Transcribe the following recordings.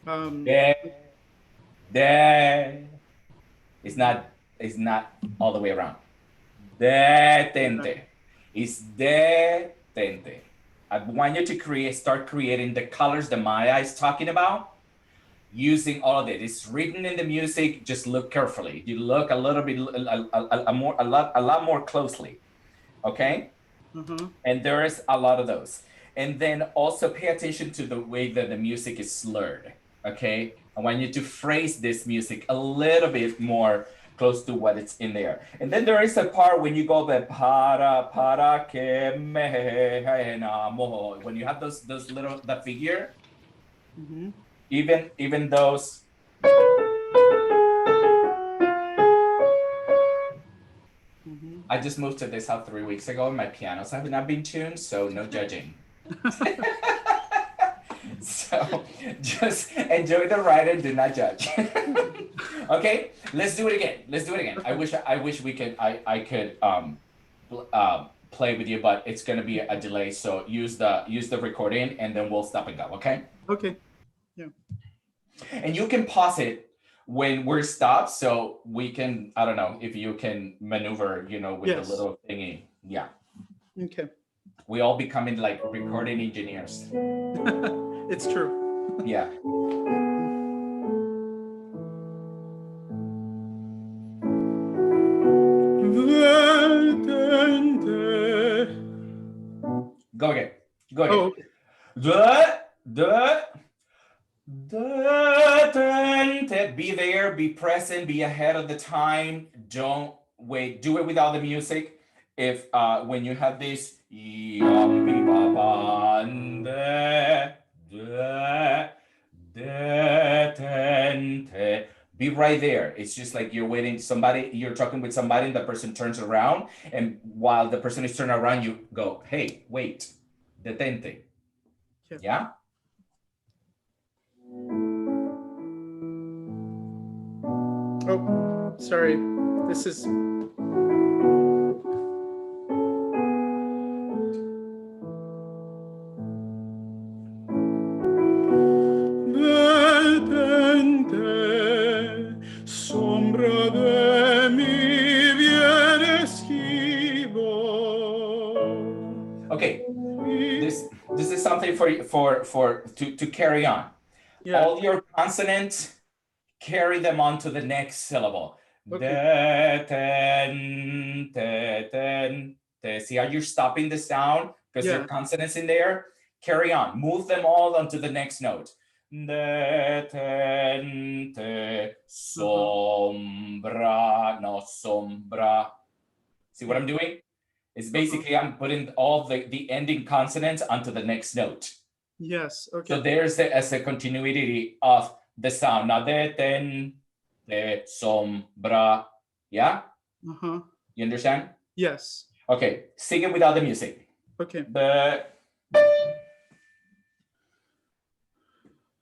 De, de. It's not all the way around. Detente. It's detente. I want you to start creating the colors that Maya is talking about using all of it. It's written in the music. Just look carefully. You look a little bit, a lot more closely. Okay. And there is a lot of those. And then also pay attention to the way that the music is slurred. Okay. I want you to phrase this music a little bit more close to what it's in there. And then there is a part when you go the para que me enamoro. When you have those little the figure, even those. I just moved to this house 3 weeks ago and my pianos have not been tuned, so no judging. So just enjoy the ride and do not judge. Okay, let's do it again. I wish I could play with you, but it's gonna be a delay. So use the recording and then we'll stop and go. Okay. Okay. Yeah. And you can pause it when we're stopped, so we can. I don't know if you can maneuver, with the little thingy. Yeah. Okay. We all becoming like recording engineers. It's true. Yeah. Go again. Oh. Be there, be present, be ahead of the time. Don't wait. Do it without the music. If when you have this, be right there. It's just like you're waiting. You're talking with somebody, and the person turns around, and while the person is turning around, you go, "Hey, wait, detente." Yeah. Oh, sorry. This is. Sombra de mi bien esquivo. Okay, this is something to carry on. Yeah. All your consonants, carry them on to the next syllable. Okay. See how you're stopping the sound because there are consonants in there? Carry on. Move them all onto the next note. Detente, sombra, no sombra. See what I'm doing? It's basically I'm putting all the ending consonants onto the next note. Yes. Okay. So there's a continuity of the sound. Now detente, sombra. Yeah? You understand? Yes. Okay. Sing it without the music. Okay.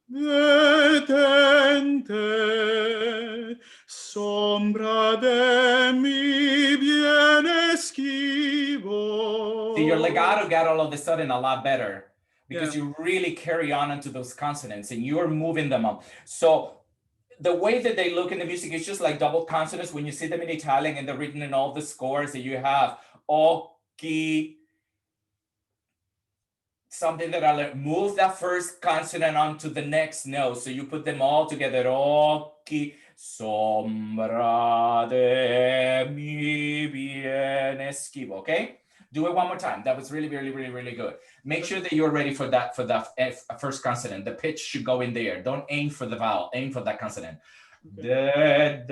Detente, sombra de mi bien esquivo. See, your legato got all of a sudden a lot better because you really carry on into those consonants and you're moving them up. So the way that they look in the music is just like double consonants when you see them in Italian and they're written in all the scores that you have. Occhi. Something that I'll move that first consonant onto the next note. So you put them all together. Occhi, sombra de mi bien esquivo. Okay? Do it one more time. That was really, really, really, really good. Make sure that you're ready for that first consonant. The pitch should go in there. Don't aim for the vowel. Aim for that consonant. Not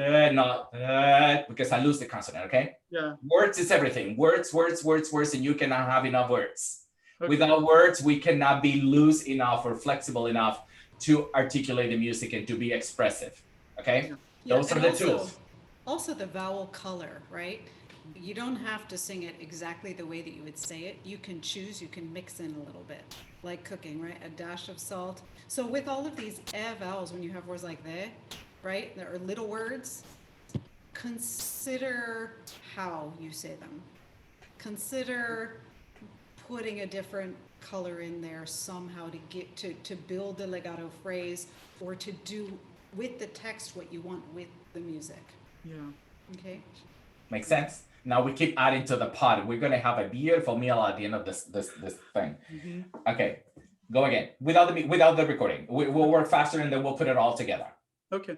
because I lose the consonant. Okay? Yeah. Words is everything. Words, and you cannot have enough words. Okay. Without words, we cannot be loose enough or flexible enough to articulate the music and to be expressive. Okay? Yeah, those are the tools. Also the vowel color, right? You don't have to sing it exactly the way that you would say it. You can choose, you can mix in a little bit, like cooking, right? A dash of salt. So with all of these vowels, when you have words like they, right? There are little words. Consider how you say them. Consider putting a different color in there somehow to get to build the legato phrase or to do with the text what you want with the music. Yeah. Okay. Makes sense? Now we keep adding to the pot. We're gonna have a beautiful meal at the end of this thing. Mm-hmm. Okay, go again without the recording. We'll work faster and then we'll put it all together. Okay.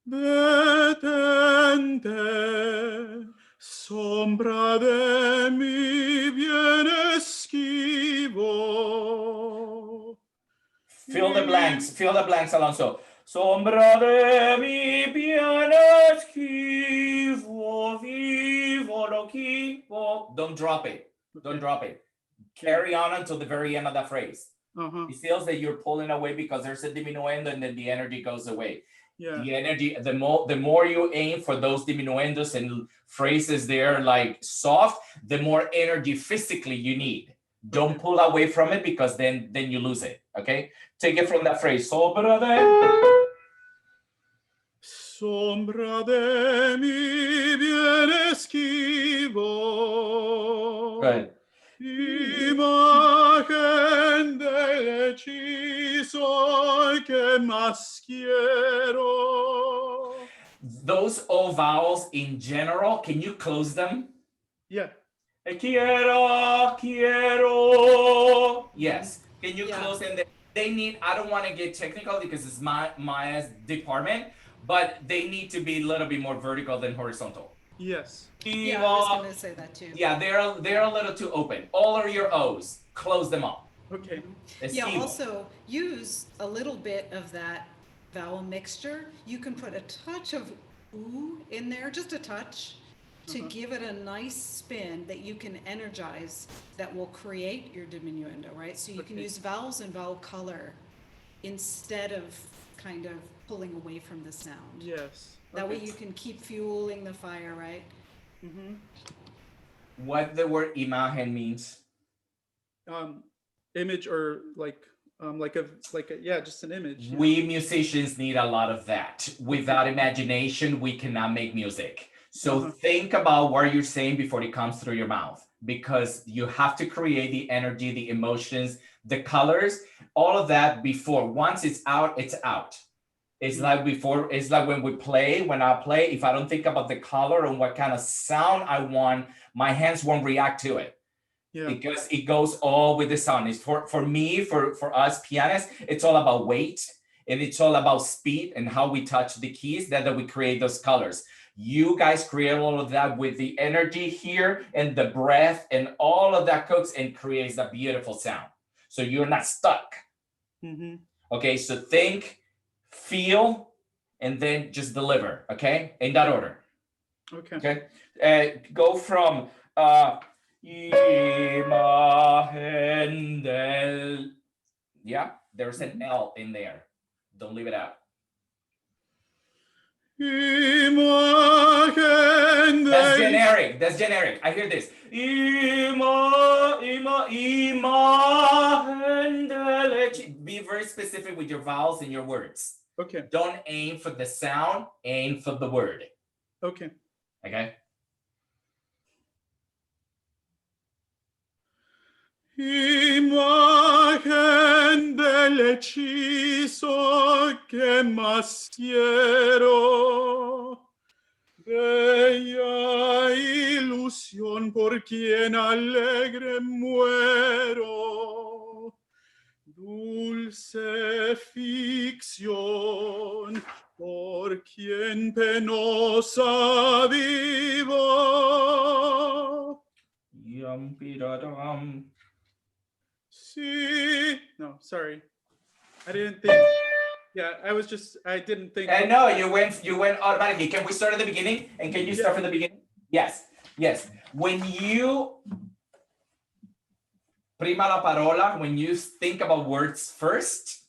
Detente, sombra de mi bien esquivo. Fill the blanks, Alonso. Sombra de mi bien esquivo, vivo lo quivo. Don't drop it. Don't drop it. Carry on until the very end of that phrase. Uh-huh. It feels that you're pulling away because there's a diminuendo and then the energy goes away. Yeah. The energy, the more you aim for those diminuendos and phrases there like soft, the more energy physically you need. Don't pull away from it because then you lose it. Okay, take it from that phrase. Sombra de mi bien esquivo. Good. Imagen del hechizo que más quiero. Those O vowels in general, can you close them? Yeah. Quiero. Yes. Can you close them? They need, I don't want to get technical because it's Maya's department, but they need to be a little bit more vertical than horizontal. Yes. Yeah, I was going to say that too. Yeah, they're a little too open. All of your O's, close them up. Okay. Yeah, also use a little bit of that vowel mixture. You can put a touch of ooh in there, just a touch, to give it a nice spin that you can energize that will create your diminuendo, right? So you can use vowels and vowel color instead of kind of pulling away from the sound. Yes. That way you can keep fueling the fire, right? Mm-hmm. What the word imagen means? Image or like just an image. We musicians need a lot of that. Without imagination, we cannot make music. So think about what you're saying before it comes through your mouth, because you have to create the energy, the emotions, the colors, all of that before. Once it's out, it's out. It's like before, it's like when I play, if I don't think about the color and what kind of sound I want, my hands won't react to it. Yeah. Because it goes all with the sound. It's for me, for us pianists, it's all about weight and it's all about speed and how we touch the keys that we create those colors. You guys create all of that with the energy here and the breath and all of that cooks and creates a beautiful sound. So you're not stuck. Mm-hmm. Okay, so think, feel, and then just deliver, okay? In that order. Okay. Go from imagen del, yeah, there's an L in there. Don't leave it out. That's generic. I hear this. Be very specific with your vowels and your words. Okay. Don't aim for the sound, aim for the word. Okay. Okay. Imagen del hechizo que más quiero, bella ilusión por quien alegre muero, dulce ficción por quien penosa vivo. See, no, sorry. I didn't think. Yeah, I didn't think. I know you went automatically. Can we start at the beginning? And can you start from the beginning? Yes. When you prima la parola, when you think about words first,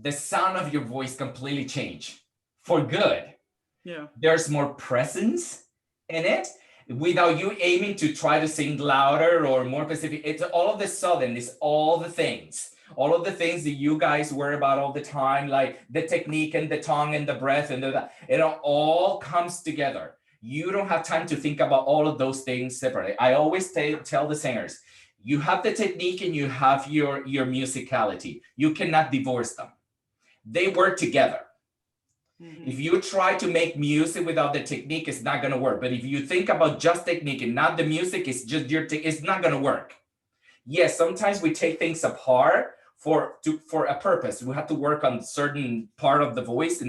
the sound of your voice completely change for good. Yeah. There's more presence in it. Without you aiming to try to sing louder or more specific, it's all of the sudden, it's all of the things that you guys worry about all the time, like the technique and the tongue and the breath and it all comes together. You don't have time to think about all of those things separately. I always tell the singers, you have the technique and you have your musicality. You cannot divorce them. They work together. If you try to make music without the technique, it's not going to work. But if you think about just technique and not the music, it's just it's not going to work. Yes, sometimes we take things apart for a purpose. We have to work on certain part of the voice,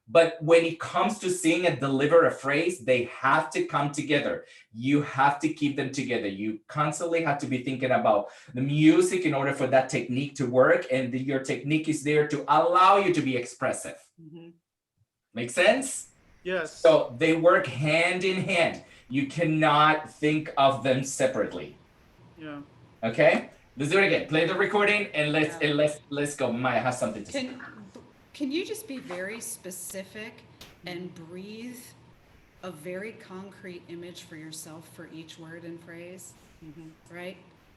but when it comes to sing and deliver a phrase, they have to come together. You have to keep them together. You constantly have to be thinking about the music in order for that technique to work, and your technique is there to allow you to be expressive. Make sense? Yes. So they work hand in hand. You cannot think of them separately. Yeah. Okay, let's do it again. Play the recording and let's go. Maya has something to say. Can you just be very specific and breathe a very concrete image for yourself for each word and phrase? Right?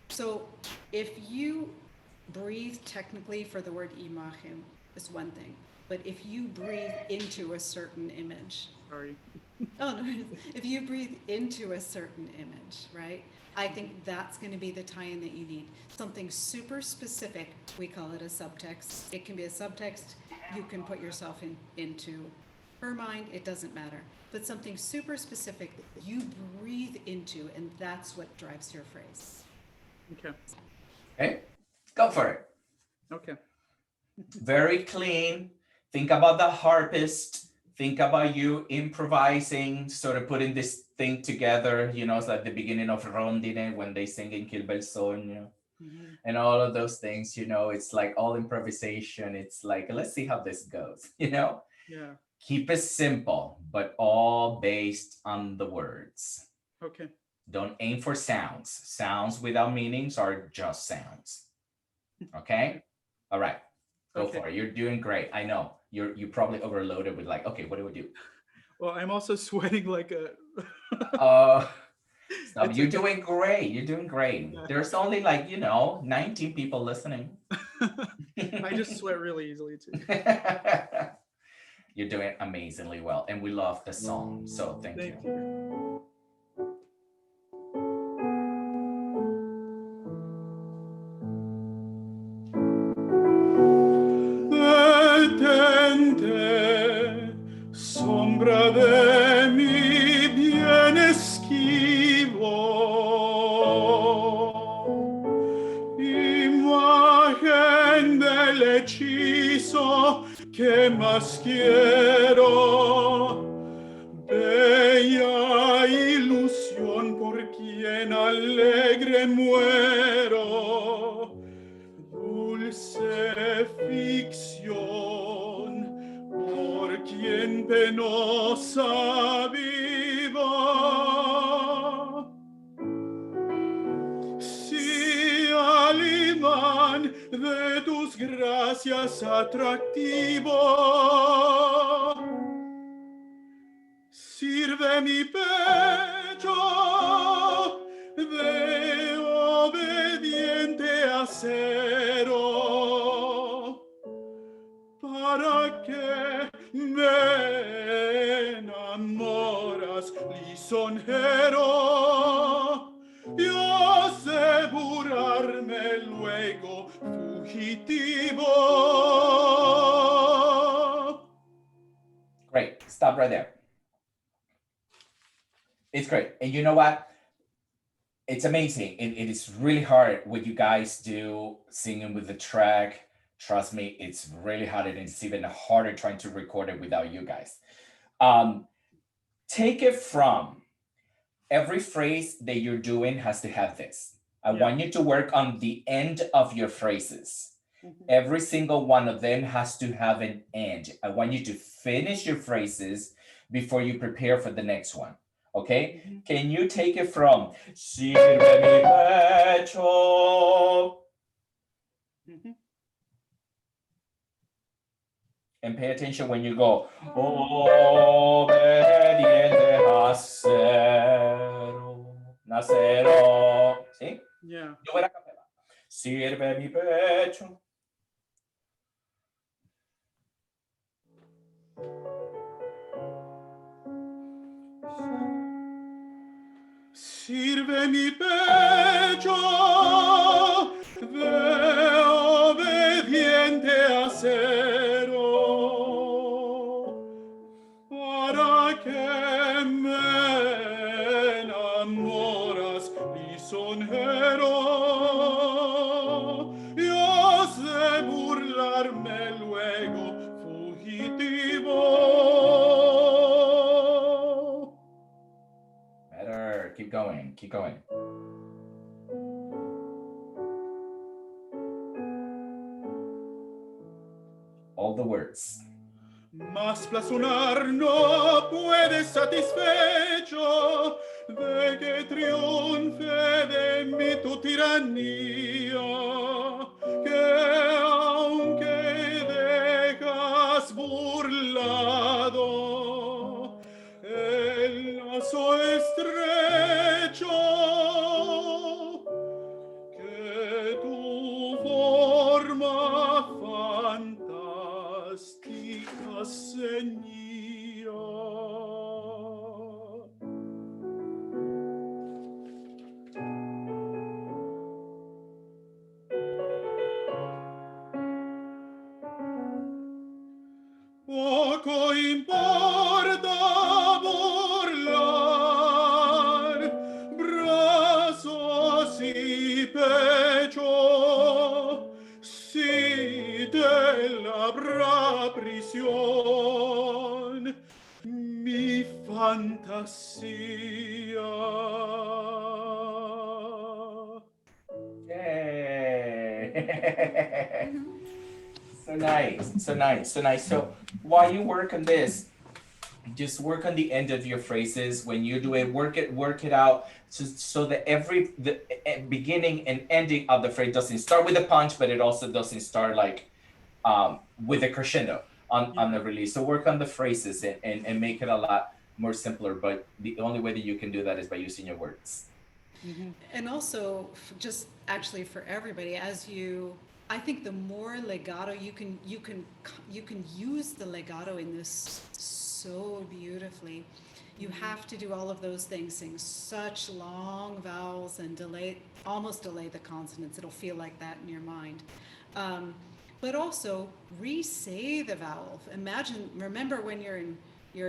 So if you breathe technically for the word imagen, is one thing. But if you breathe into a certain image, Sorry. oh no, if you breathe into a certain image, right? I think that's going to be the tie-in that you need. Something super specific, we call it a subtext. It can be a subtext. You can put yourself into her mind, it doesn't matter. But something super specific that you breathe into, and that's what drives your phrase. Okay. Okay, go for it. Okay. Very clean. Think about the harpist. Think about you improvising, sort of putting this thing together. You know, it's like the beginning of Rondine when they sing in Quel Bel Sogno. And all of those things, you know, it's like all improvisation. It's like, let's see how this goes, you know? Yeah. Keep it simple, but all based on the words. Okay. Don't aim for sounds. Sounds without meanings are just sounds. Okay? All right. Go for it. You're doing great. I know. You probably overloaded with like, okay, what do we do? Well, I'm also sweating like a... Stop. You're doing great. You're doing great. Yeah. There's only like, 19 people listening. I just sweat really easily too. You're doing amazingly well. And we love the song. So thank you. Detente, sombra de mi bien esquivo, imagen del hechizo que más quiero, bella ilusión por quien alegre muero, dulce ficción por quien penosa vivo. Si al imán de tus gracias atractivo sirve mi pecho de obediente acero, para que me enamoras lisonjero y asegurarme luego fugitivo. Great. Stop right there. It's great. And you know what? It's amazing. It is really hard what you guys do singing with the track. Trust me, it's really hard, and it's even harder trying to record it without you guys. Take it from every phrase that you're doing has to have this. I want you to work on the end of your phrases. Every single one of them has to have an end. I want you to finish your phrases before you prepare for the next one. Okay? Can you take it from Sirve mi pecho? And pay attention when you go, obediente acero, nacero. ¿Sí? Yeah. Yo voy a capela. Sirve mi pecho. sirve mi pecho de obediente acero para que me enamoras lisonjero y has de burlarme luego fugitivo. Better. Keep going. Keep going. All the words. Mas blasonar no puede satisfecho de que triunfe de mí tu tiranía, que aunque dejas burlado el lazo estrecho que tu forma fantástica ceñía. Poco importa burlar brazos y pecho, si te labra prisión mi fantasía. Yay! So nice, so nice, so nice. So while you work on this, just work on the end of your phrases. When you do it, work it out so that the beginning and ending of the phrase doesn't start with a punch, but it also doesn't start like with a crescendo on the release. So work on the phrases and make it a lot more simpler. But the only way that you can do that is by using your words. Mm-hmm. And also, just actually for everybody, I think the more legato you can use the legato in this so beautifully. You have to do all of those things, sing such long vowels and almost delay the consonants. It'll feel like that in your mind. But also re-say the vowel. Remember when you're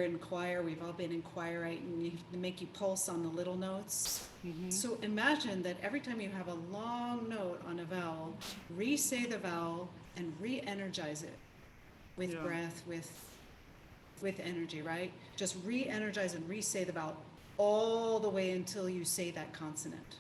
in choir, we've all been in choir, right? And you make you pulse on the little notes. Mm-hmm. So imagine that every time you have a long note on a vowel, re-say the vowel and re-energize it with breath, with energy, right? Just re-energize and re-say the vowel all the way until you say that consonant.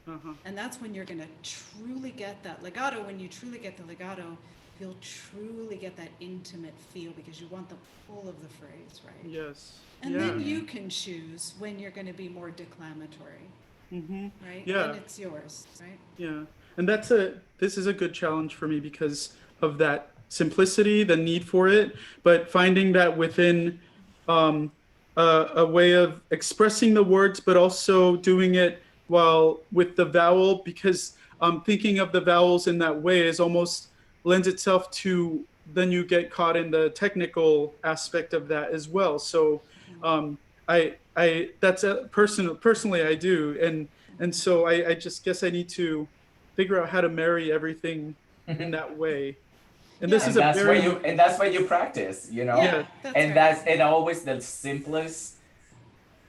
Uh-huh. And that's when you're going to truly get that legato. When you truly get the legato, you'll truly get that intimate feel because you want the pull of the phrase, right? Yes. And then you can choose when you're going to be more declamatory, right? Yeah. And it's yours, right? Yeah. And this is a good challenge for me because of that simplicity, the need for it, but finding that within a way of expressing the words, but also doing it while with the vowel, because thinking of the vowels in that way is almost lends itself to, then you get caught in the technical aspect of that as well. So I that's personally I do, and so I just guess I need to figure out how to marry everything in that way. And this is that's why you practice, you know. Yeah, that's always the simplest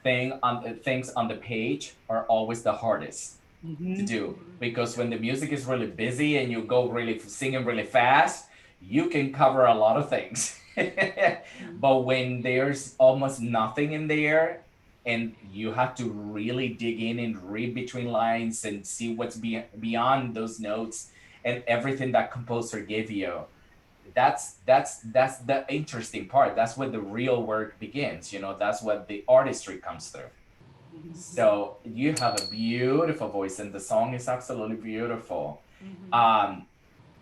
things on the page are always the hardest to do, because when the music is really busy and you go singing really fast, you can cover a lot of things. But when there's almost nothing in there and you have to really dig in and read between lines and see what's beyond those notes and everything that composer gave you, that's the interesting part. That's where the real work begins, you know. That's what the artistry comes through. So you have a beautiful voice and the song is absolutely beautiful.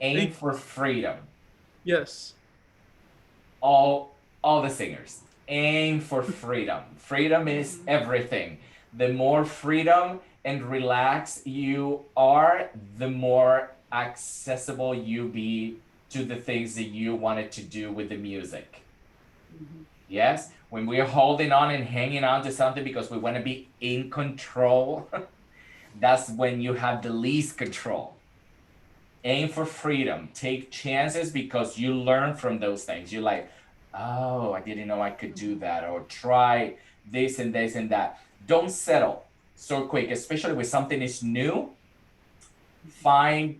Aim for freedom. Yes. All the singers aim for freedom. Freedom is everything. The more freedom and relaxed you are, the more accessible you be to the things that you wanted to do with the music. Yes, when we're holding on and hanging on to something because we want to be in control, that's when you have the least control. Aim for freedom. Take chances because you learn from those things. You're like, oh, I didn't know I could do that, or try this and this and that. Don't settle so quick, especially with something is new. Find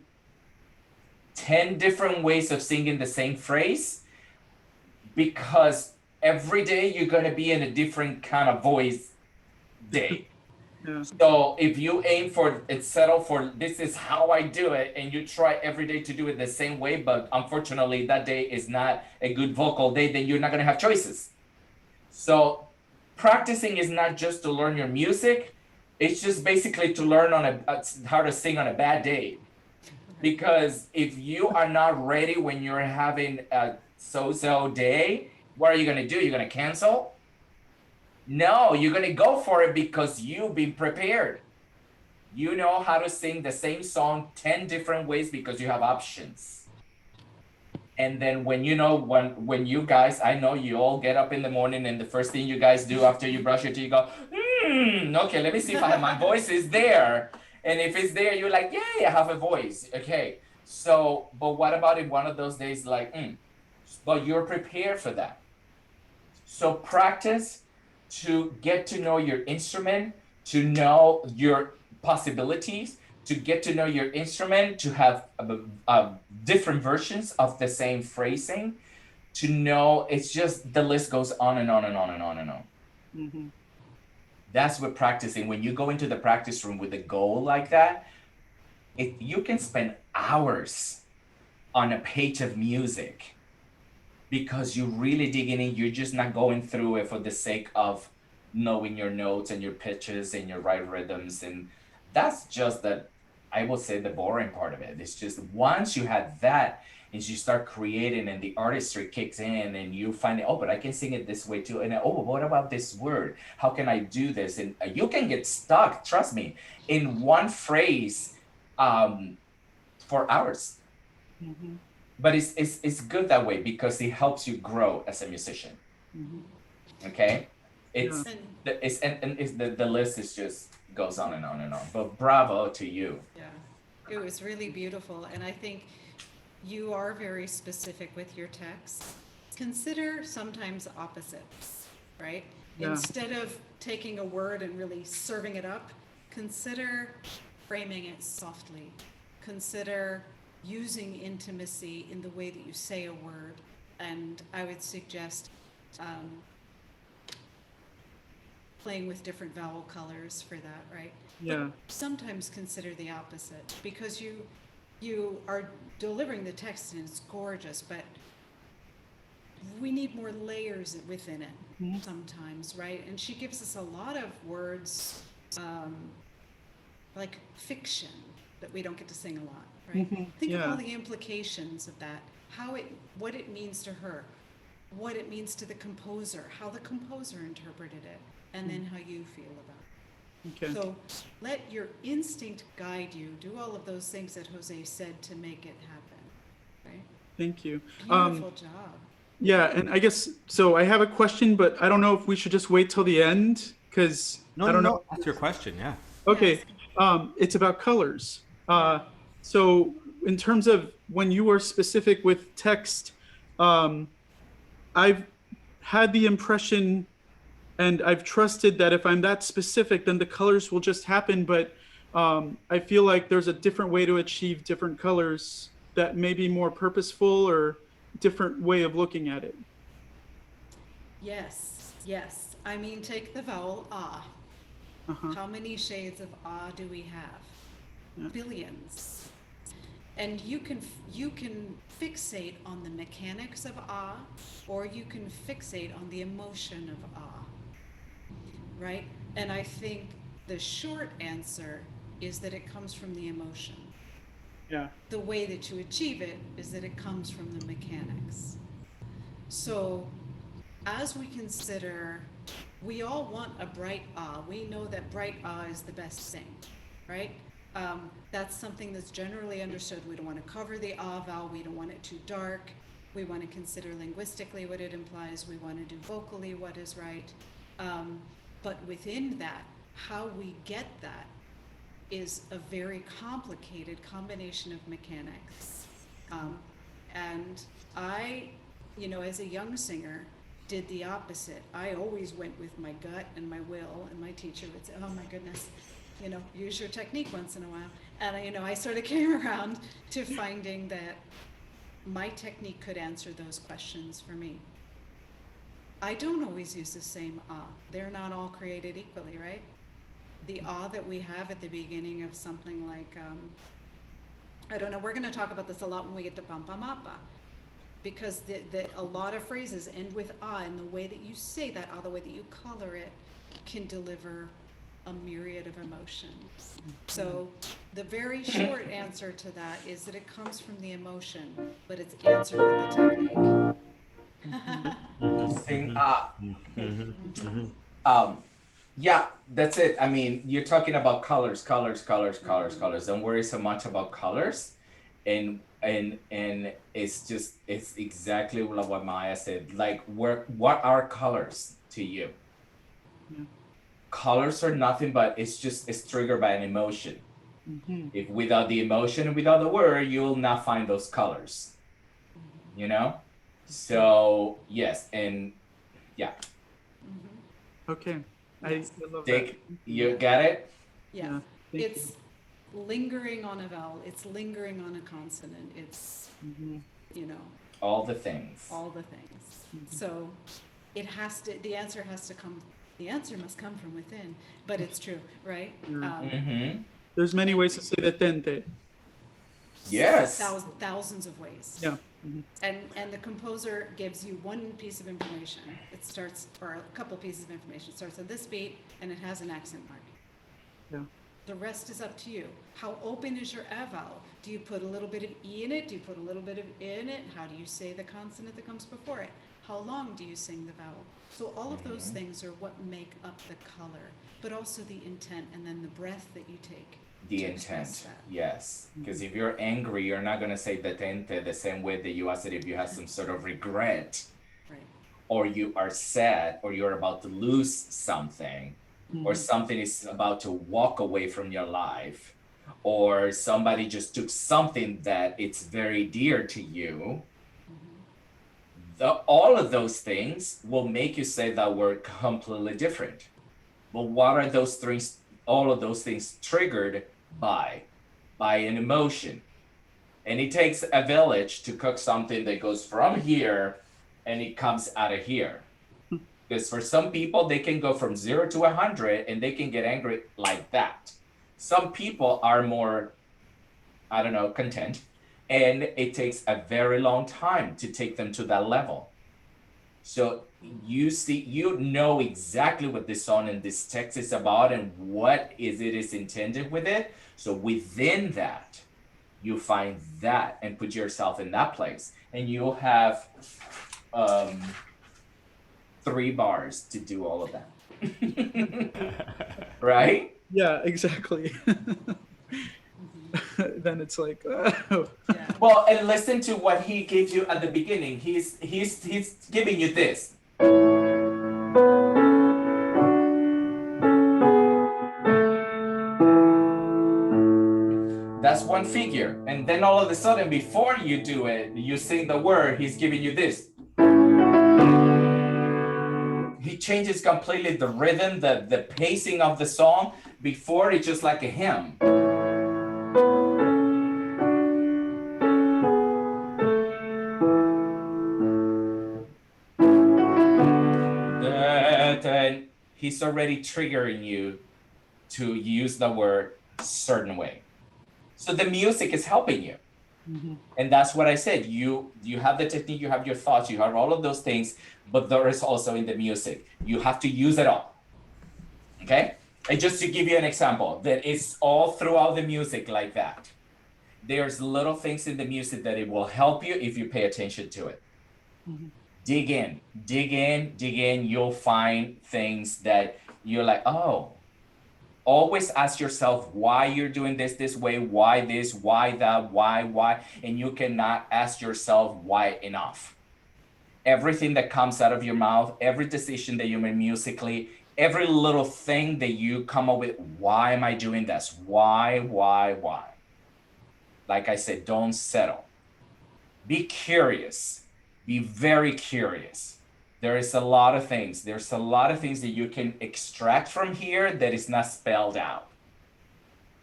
10 different ways of singing the same phrase, because every day you're going to be in a different kind of voice day. Yeah. So if you aim for it, settle for this is how I do it, and you try every day to do it the same way, but unfortunately that day is not a good vocal day, then you're not going to have choices. So practicing is not just to learn your music, it's just basically to learn on how to sing on a bad day. Because if you are not ready when you're having a so-so day, what are you going to do? You're going to cancel? No, you're going to go for it because you've been prepared. You know how to sing the same song 10 different ways because you have options. And then when when you guys, I know you all get up in the morning and the first thing you guys do after you brush your teeth, you go, okay, let me see if my voice is there. And if it's there, you're like, yay, I have a voice. Okay. So, but what about if one of those days like, but you're prepared for that. So practice to get to know your instrument, to know your possibilities, to get to know your instrument, to have different versions of the same phrasing, to know it's just the list goes on and on and on and on and on. Mm-hmm. That's what practicing. When you go into the practice room with a goal like that, you can spend hours on a page of music because you're really digging in. You're just not going through it for the sake of knowing your notes and your pitches and your right rhythms. And that's just I will say the boring part of it. It's just once you have that and you start creating and the artistry kicks in and you find, oh, but I can sing it this way too. And oh, what about this word? How can I do this? And you can get stuck, trust me, in one phrase for hours. Mm-hmm. But it's good that way because it helps you grow as a musician. Mm-hmm. Okay, it's the list is just goes on and on and on. But bravo to you. Yeah, it was really beautiful, and I think you are very specific with your text. Consider sometimes opposites, right? Yeah. Instead of taking a word and really serving it up, consider framing it softly. Consider using intimacy in the way that you say a word, and I would suggest playing with different vowel colors for that, right? Yeah. But sometimes consider the opposite, because you are delivering the text and it's gorgeous, but we need more layers within it sometimes, right? And she gives us a lot of words like fiction that we don't get to sing a lot, right? Think of all the implications of that, what it means to her, what it means to the composer, how the composer interpreted it, and then how you feel about it. Okay. So let your instinct guide you. Do all of those things that Jose said to make it happen, right? Thank you. Beautiful job. Yeah, and I guess so. I have a question, but I don't know if we should just wait till the end because I don't know. That's your question, yeah. Okay. It's about colors. So in terms of when you are specific with text, I've had the impression and I've trusted that if I'm that specific, then the colors will just happen. But I feel like there's a different way to achieve different colors that may be more purposeful or different way of looking at it. Yes, yes. I mean, take the vowel ah. How many shades of ah do we have? Yeah. Billions. And you can fixate on the mechanics of ah, or you can fixate on the emotion of ah, right? And I think the short answer is that it comes from the emotion. Yeah. The way that you achieve it is that it comes from the mechanics. So as we consider, we all want a bright ah. We know that bright ah is the best thing, right? That's something that's generally understood. We don't want to cover the ah vowel. We don't want it too dark. We want to consider linguistically what it implies. We want to do vocally what is right. But within that, how we get that is a very complicated combination of mechanics. And I, as a young singer, did the opposite. I always went with my gut and my will, and my teacher would say, oh my goodness, use your technique once in a while. And, I sort of came around to finding that my technique could answer those questions for me. I don't always use the same ah. They're not all created equally, right? The ah that we have at the beginning of something like, I don't know, we're going to talk about this a lot when we get to Pampamapa, because a lot of phrases end with ah, and the way that you say that ah, the way that you color it, can deliver a myriad of emotions. So the very short answer to that is that it comes from the emotion, but it's answered with the technique. Sing yeah, that's it. I mean, you're talking about colors. Don't worry so much about colors, and it's exactly what Maya said. Like, what are colors to you? Yeah. Colors are nothing but it's triggered by an emotion. If without the emotion and without the word, you'll not find those colors. So yes, and yeah. Okay. I love Dick, that. you got it? Yeah, Thank it's lingering on a vowel, it's lingering on a consonant, it's, All the things. all the things. So the answer must come from within, but it's true, right? There's many ways to say detente. Yes. Thousands of ways. Yeah. And the composer gives you one piece of information. It starts, or a couple pieces of information. It starts on this beat, and it has an accent mark. Yeah. The rest is up to you. How open is your a vowel? Do you put a little bit of e in it? Do you put a little bit of I in it? How do you say the consonant that comes before it? How long do you sing the vowel? So all of those things are what make up the color, but also the intent and then the breath that you take. The intent, yes. Because if you're angry, you're not going to say detente the same way that you ask it if you have some sort of regret, right, or you are sad, or you're about to lose something, or something is about to walk away from your life, or somebody just took something that it's very dear to you. All of those things will make you say that word completely different. But what are those things? All of those things triggered by an emotion. And it takes a village to cook something that goes from here and it comes out of here. Because for some people, they can go from 0 to 100 and they can get angry like that. Some people are more, content. And it takes a very long time to take them to that level. So you know exactly what this song and this text is about and what is intended with it. So within that, you find that and put yourself in that place. And you'll have 3 bars to do all of that. Right? Yeah, exactly. Then it's like, oh. yeah. Well, and listen to what he gave you at the beginning. He's giving you this. That's one figure. And then all of a sudden, before you do it, you sing the word, he's giving you this. He changes completely the rhythm, the pacing of the song. Before, it's just like a hymn. And he's already triggering you to use the word certain way. So the music is helping you. And that's what I said. You have the technique, you have your thoughts, you have all of those things, but there is also in the music. You have to use it all. Okay? And just to give you an example, that it's all throughout the music like that. There's little things in the music that it will help you if you pay attention to it. Dig in, you'll find things that you're like, oh, Always ask yourself why you're doing this way, why this, why that, why, and you cannot ask yourself why enough. Everything that comes out of your mouth, every decision that you make musically, every little thing that you come up with, why am I doing this? Why? Like I said, don't settle. Be curious. Be very curious. There's a lot of things that you can extract from here that is not spelled out.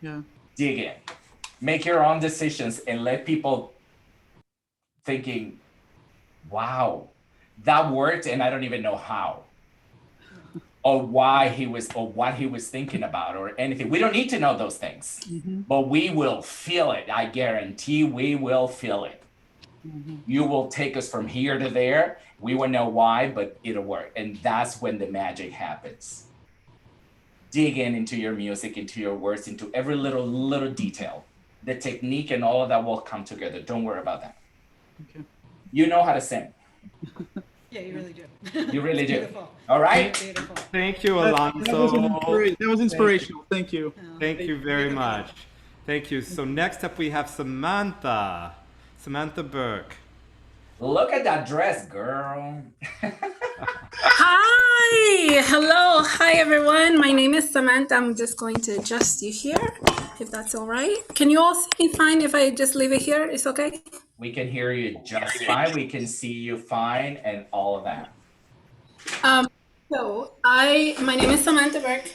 Yeah. Dig in. Make your own decisions and let people thinking, wow, that worked and I don't even know how. Or why he was, or what he was thinking about, or anything. We don't need to know those things, but we will feel it. I guarantee we will feel it. You will take us from here to there. We will know why, but it'll work. And that's when the magic happens. Dig in into your music, into your words, into every little detail. The technique and all of that will come together. Don't worry about that. Okay. You know how to sing. Yeah, you really do. You really do. Beautiful. All right? Beautiful. Thank you, That Alonso. was inspirational. Thank you. Oh, Thank you very much. Thank you. So next up we have Samantha Burke. Look at that dress, girl. Hi, hello, hi everyone. My name is Samantha. I'm just going to adjust you here, if that's all right. Can you all see me fine if I just leave it here? It's okay? We can hear you just fine. We can see you fine and all of that. My name is Samantha Burke,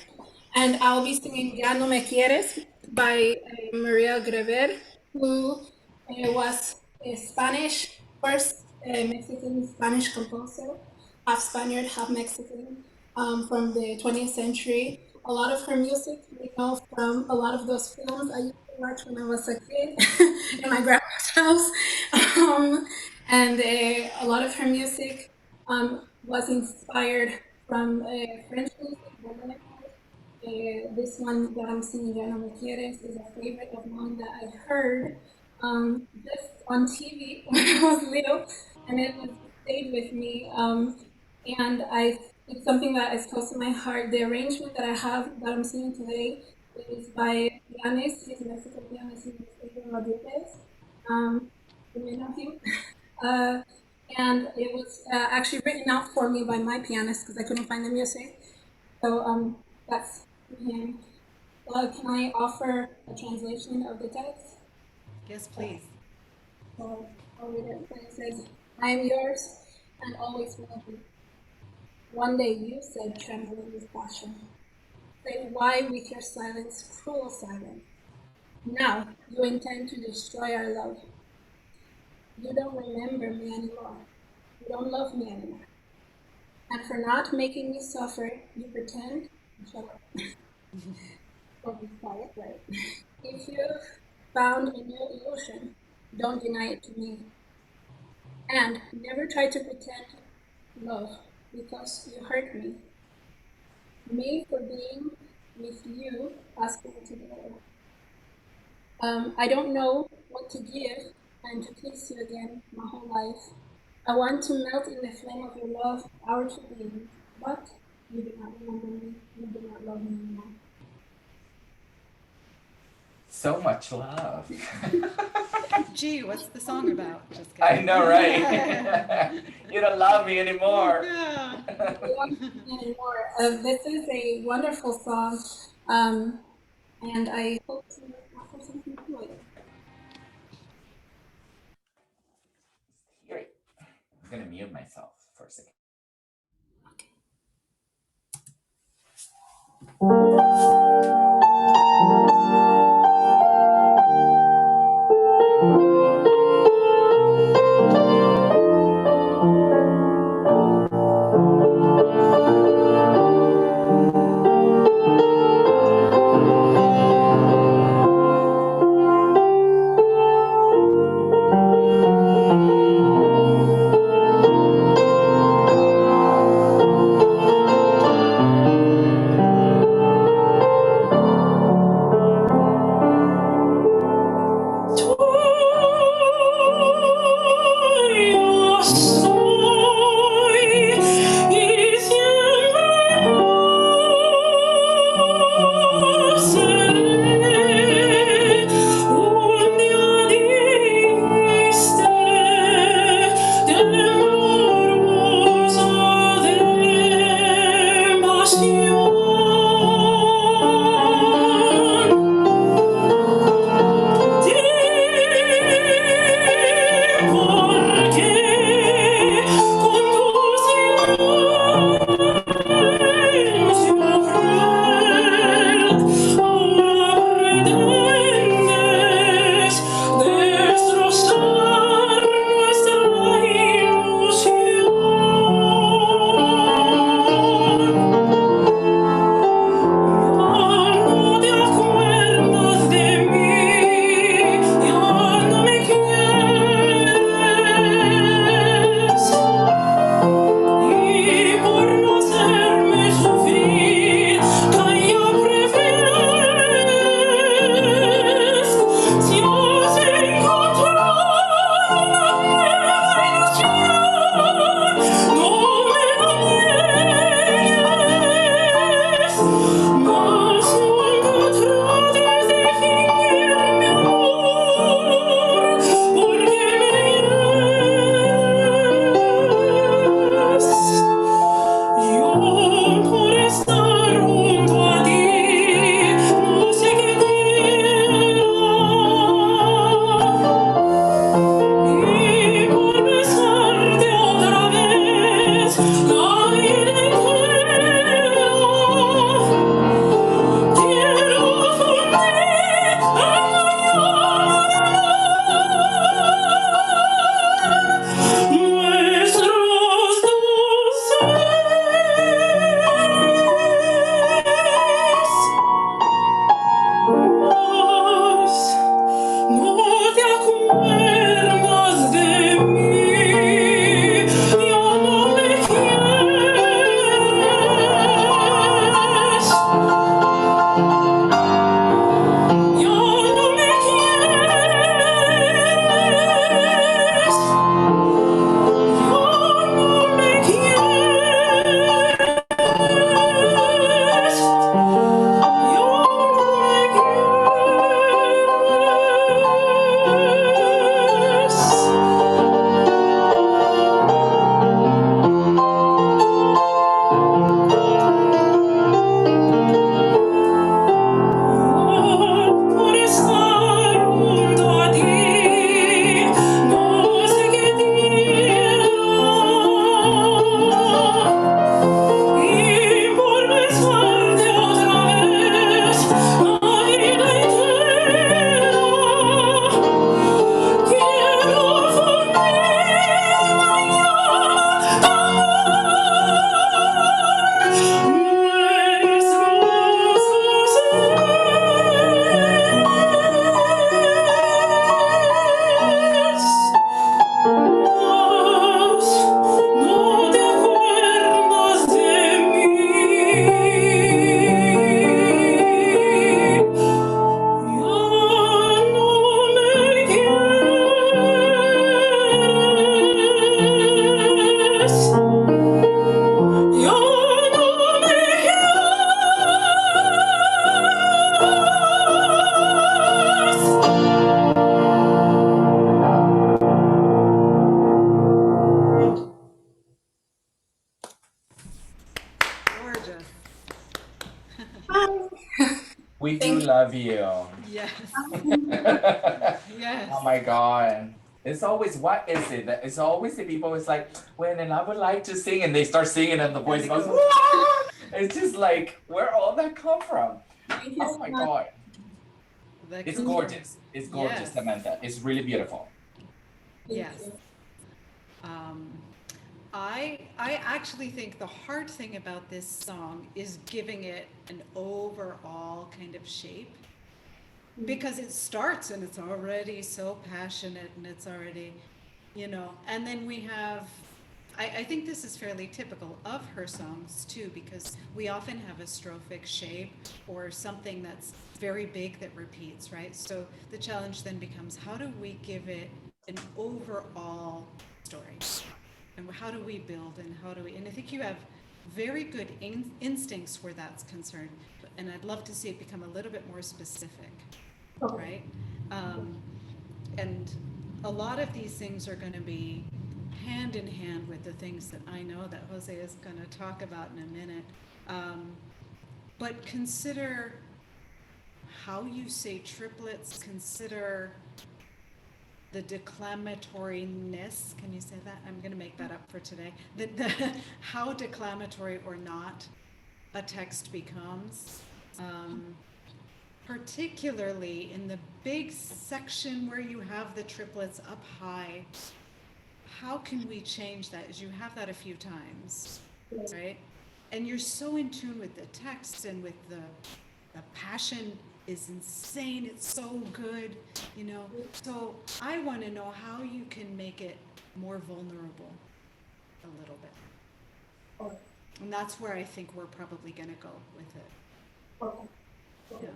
and I'll be singing Ya No Me Quieres by Maria Grever, who was a Spanish, first Mexican Spanish composer, half Spaniard, half Mexican, from the 20th century. A lot of her music we know from a lot of those films I used to watch when I was a kid in my grandma's house. And a lot of her music was inspired from French music. This one that I'm singing, Ya No Me Quieres, is a favorite of mine that I heard just on TV when I was little, and it stayed with me. And it's something that is close to my heart. The arrangement that I have that I'm singing today is by a pianist. He's a Mexican pianist. He's Frieman Hoover. You may know him. And it was actually written out for me by my pianist because I couldn't find the music. So that's him. Can I offer a translation of the text? Yes, please. So I'll read it. It says, I am yours and always will be. One day you said, trembling with passion, say, why with your silence, cruel silence? Now you intend to destroy our love. You don't remember me anymore. You don't love me anymore. And for not making me suffer, you pretend, shut up, or be quiet, right? If you've found a new illusion, don't deny it to me. And never try to pretend love, because you hurt me. Me for being with you, asking together. I don't know what to give and to kiss you again my whole life. I want to melt in the flame of your love, our two beings, but you do not remember me, you do not love me anymore. So much love. Gee, what's the song about? Just I kidding. know, right? You don't love me anymore. Yeah. You don't love me anymore. This is a wonderful song, and I hope to offer something to it. Hear it. I'm gonna mute myself for a second. We do Thank you. love you. Yes, Oh yes. my God. It's always, what is it? It's always the people, it's like, when and I would like to sing, and they start singing and the voice they goes, go. "Wah!" It's just like, where all that come from? Thank you Oh so my much. God. That It's comes from- gorgeous. It's gorgeous, Yes. Samantha. It's really beautiful. Thank Yes. you. I actually think the hard thing about this song is giving it an overall kind of shape, because it starts and it's already so passionate and it's already, and then we have, I think this is fairly typical of her songs too, because we often have a strophic shape or something that's very big that repeats, right? So the challenge then becomes, how do we give it an overall story? And how do we build, and and I think you have very good instincts where that's concerned, and I'd love to see it become a little bit more specific, right? And a lot of these things are going to be hand in hand with the things that I know that Jose is going to talk about in a minute. But consider how you say triplets, consider the declamatoriness, can you say that? I'm going to make that up for today. How declamatory or not a text becomes, particularly in the big section where you have the triplets up high. How can we change that? As you have that a few times, right? And you're so in tune with the text and with the passion is insane. It's so good, So I want to know how you can make it more vulnerable a little bit. And that's where I think we're probably going to go with it. Yeah.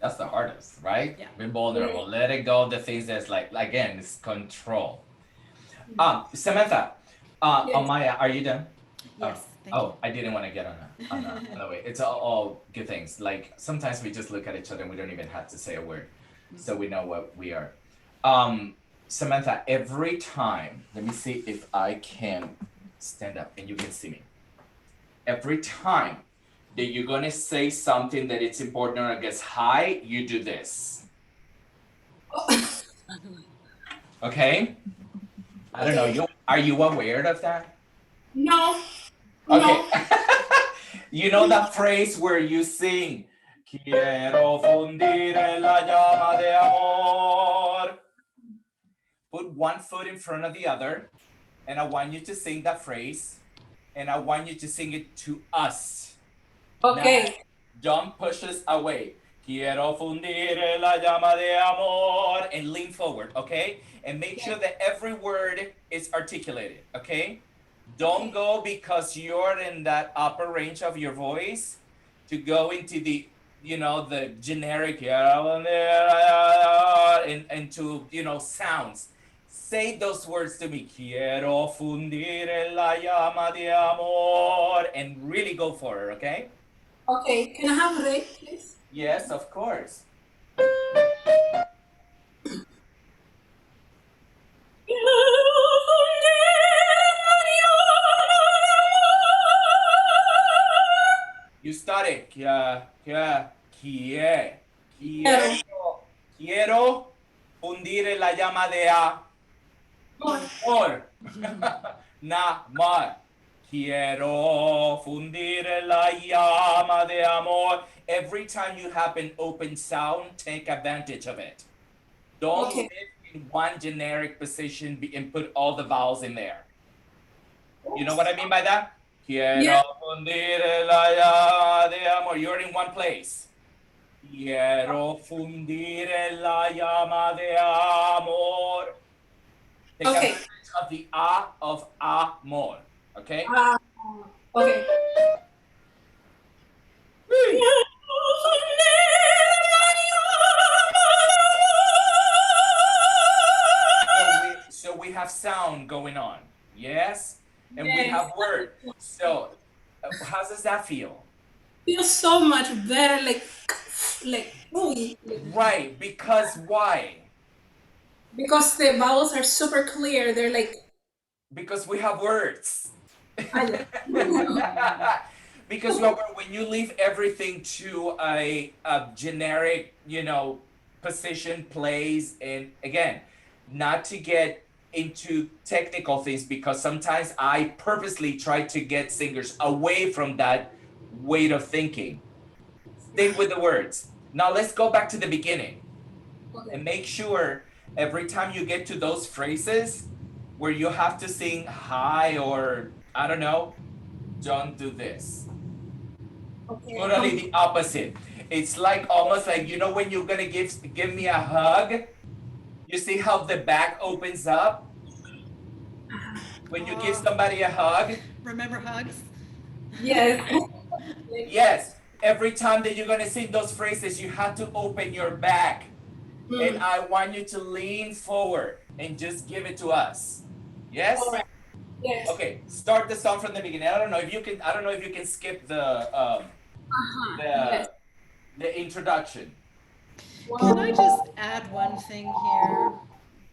That's the hardest, right? Yeah. Be vulnerable. Let it go of the things that's like, again, it's control. Samantha, Maya, are you done? Yes. Thank you. I didn't want to get on the way. It's all good things. Like, sometimes we just look at each other and we don't even have to say a word. So we know what we are. Samantha, every time, let me see if I can stand up and you can see me. Every time that you're going to say something that it's important or gets high, you do this. Okay? I don't know. Are you aware of that? No. Okay. No. You know that phrase where you sing, Quiero fundir en la llama de amor. Put one foot in front of the other, and I want you to sing that phrase, and I want you to sing it to us. Okay. Now, don't push us away. Quiero fundir en la llama de amor, and lean forward, okay? And make sure that every word is articulated, okay? Don't go because you're in that upper range of your voice to go into the, the generic and to, sounds. Say those words to me. Quiero fundir en la llama de amor, and really go for it, okay? Okay. Can I have a break, please? Yes, of course. You started. Quiero fundir la llama de amor. Namar. Quiero fundir la llama de amor. Every time you have an open sound, take advantage of it. Don't live in one generic position and put all the vowels in there. You know what I mean by that? Quiero fundir la llama de amor. You're in one place. Quiero fundir la llama de amor. Take advantage of the of amor. Okay? Okay. So we have sound going on. Yes? And we have word. So how does that feel? Feels so much better, ooh. Right, because why? Because the vowels are super clear. They're like. Because we have words. Because Robert, when you leave everything to a generic, position, plays, and again, not to get into technical things, because sometimes I purposely try to get singers away from that weight of thinking. Stay with the words. Now let's go back to the beginning and make sure every time you get to those phrases where you have to sing high or I don't know, don't do this. Okay. Totally the opposite. It's like almost like when you're gonna give me a hug. You see how the back opens up when you give somebody a hug. Remember hugs? Yes. Yes. Every time that you're gonna sing those phrases, you have to open your back, and I want you to lean forward and just give it to us. Yes. All right. Yes. Okay. Start the song from the beginning. I don't know if you can. I don't know if you can skip the Yes. the introduction. Can I just add one thing here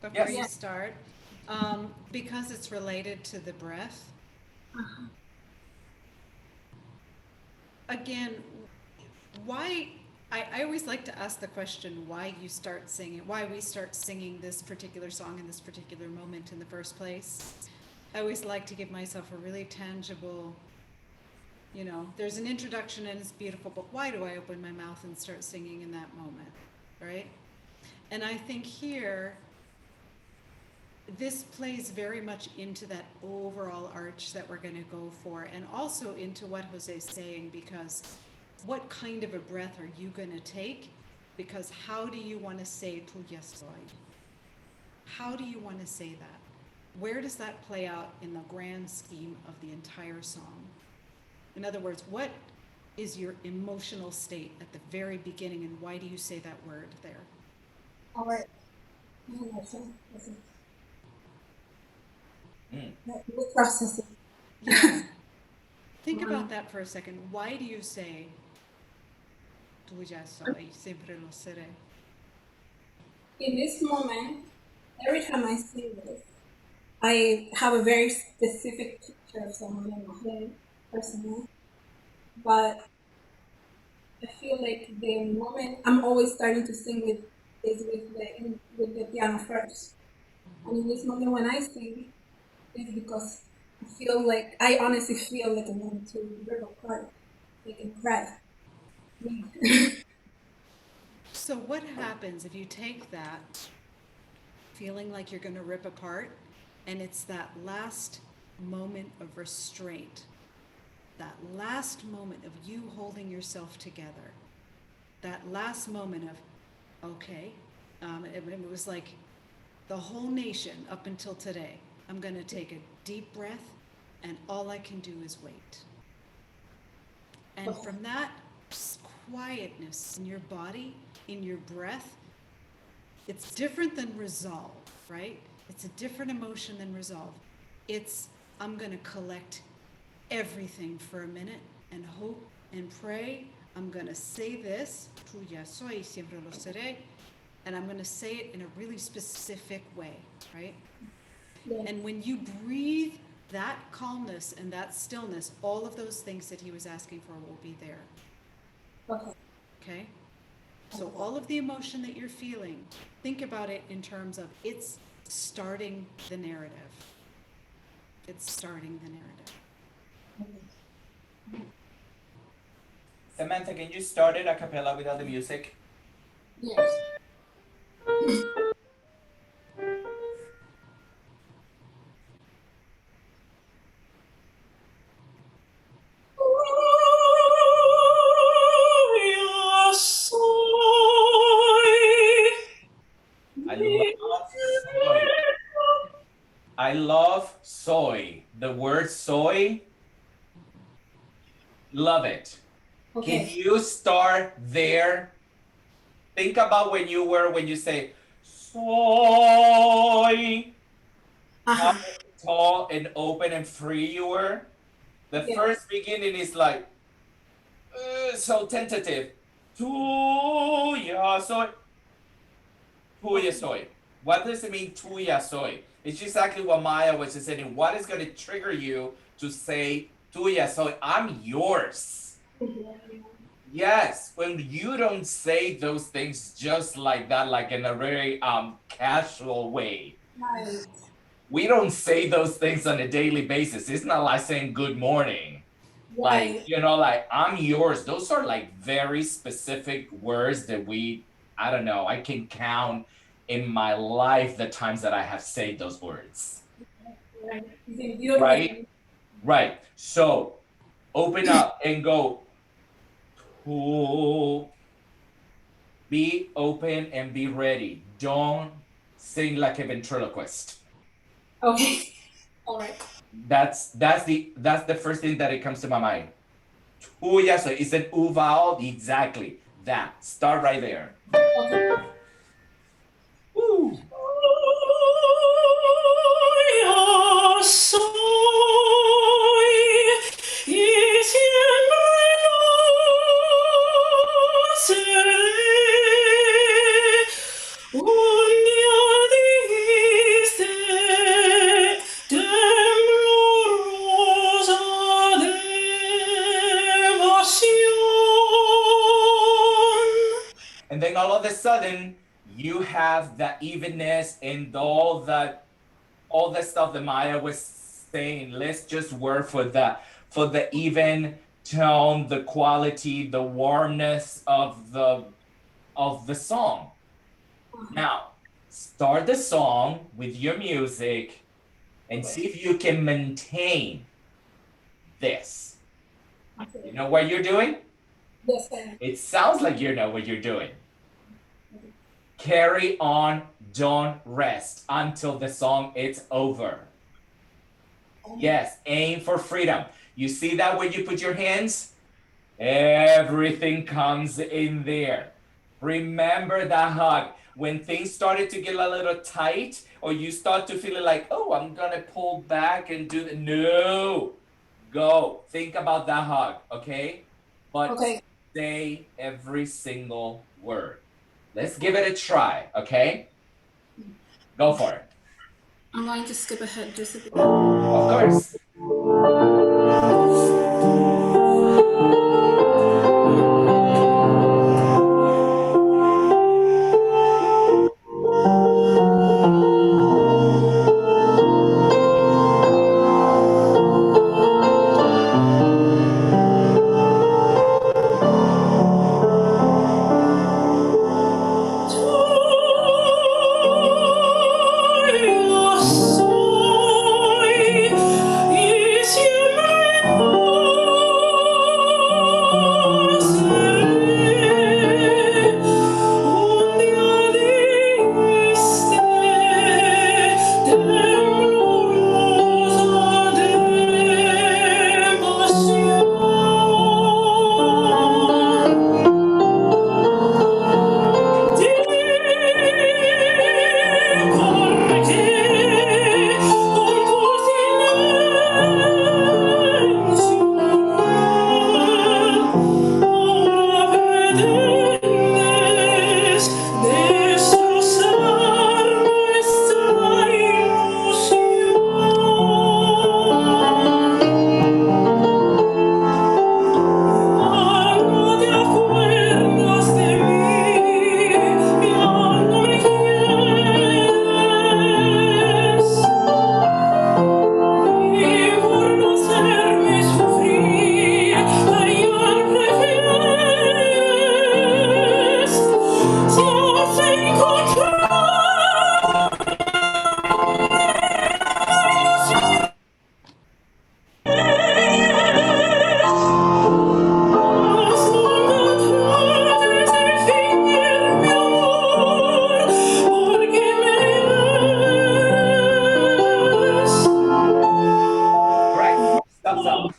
before Yes. you start? Because it's related to the breath. Again, why, I always like to ask the question why we start singing this particular song in this particular moment in the first place. I always like to give myself a really tangible, there's an introduction and it's beautiful, but why do I open my mouth and start singing in that moment, right? And I think here, this plays very much into that overall arch that we're going to go for, and also into what Jose's saying, because what kind of a breath are you going to take? Because how do you want to say tu ya soy? How do you want to say that? Where does that play out in the grand scheme of the entire song? In other words, what is your emotional state at the very beginning, and why do you say that word there? All right. Listen. We're processing. Yeah. Think about that for a second. Why do you say tu ya soy, siempre lo seré? In this moment, every time I sing this, I have a very specific picture of someone in my head, personally. But I feel like the moment I'm always starting to sing with the piano first. And in this moment when I sing, it's because I honestly feel like I'm going to rip apart, like a cry. So what happens if you take that feeling like you're going to rip apart, and it's that last moment of restraint, that last moment of you holding yourself together, that last moment of, okay, it was like the whole nation up until today, I'm going to take a deep breath, and all I can do is wait. And from that quietness in your body, in your breath, it's different than resolve, right? It's a different emotion than resolve. It's, I'm going to collect everything for a minute and hope and pray. I'm going to say this, tu ya soy, siempre lo seré, and I'm going to say it in a really specific way, right? Yeah. And when you breathe that calmness and that stillness, all of those things that he was asking for will be there. Okay. Okay? So all of the emotion that you're feeling, think about it in terms of it's starting the narrative. It's starting the narrative. Samantha, can you start it a cappella without the music? Yes. I love soy. The word soy, love it. Okay. Can you start there? Think about when you say soy, how tall and open and free you were. The Yeah. first beginning is like so tentative. Tuya soy. Tuya soy. What does it mean, tuya soy? It's exactly what Maya was just saying. What is going to trigger you to say tuya, so I'm yours. Yes, when you don't say those things just like that, like in a very casual way. Right. We don't say those things on a daily basis. It's not like saying good morning. Like, Right. you know, like I'm yours. Those are like very specific words that I don't know, I can count in my life the times that I have said those words. Right. Right? Right. So open up and go to be open and be ready. Don't sing like a ventriloquist. Okay. All right. That's the first thing that it comes to my mind. Tuya, so it's an U vowel. Exactly. That. Start right there. Okay. Woo. And then all of a sudden, you have the evenness and all the stuff that Maya was saying. Let's just work for the even tone, the quality, the warmness of the song. Now, start the song with your music and see if you can maintain this. You know what you're doing? Yes, sir. It sounds like you know what you're doing. Carry on, don't rest until the song is over. Yes, aim for freedom. You see that when you put your hands? Everything comes in there. Remember that hug. When things started to get a little tight, or you start to feel like, oh, I'm gonna pull back and do the no. Go. Think about that hug, okay? But Okay. say every single word. Let's give it a try, okay? Go for it. I'm going to skip ahead just a bit. Of course.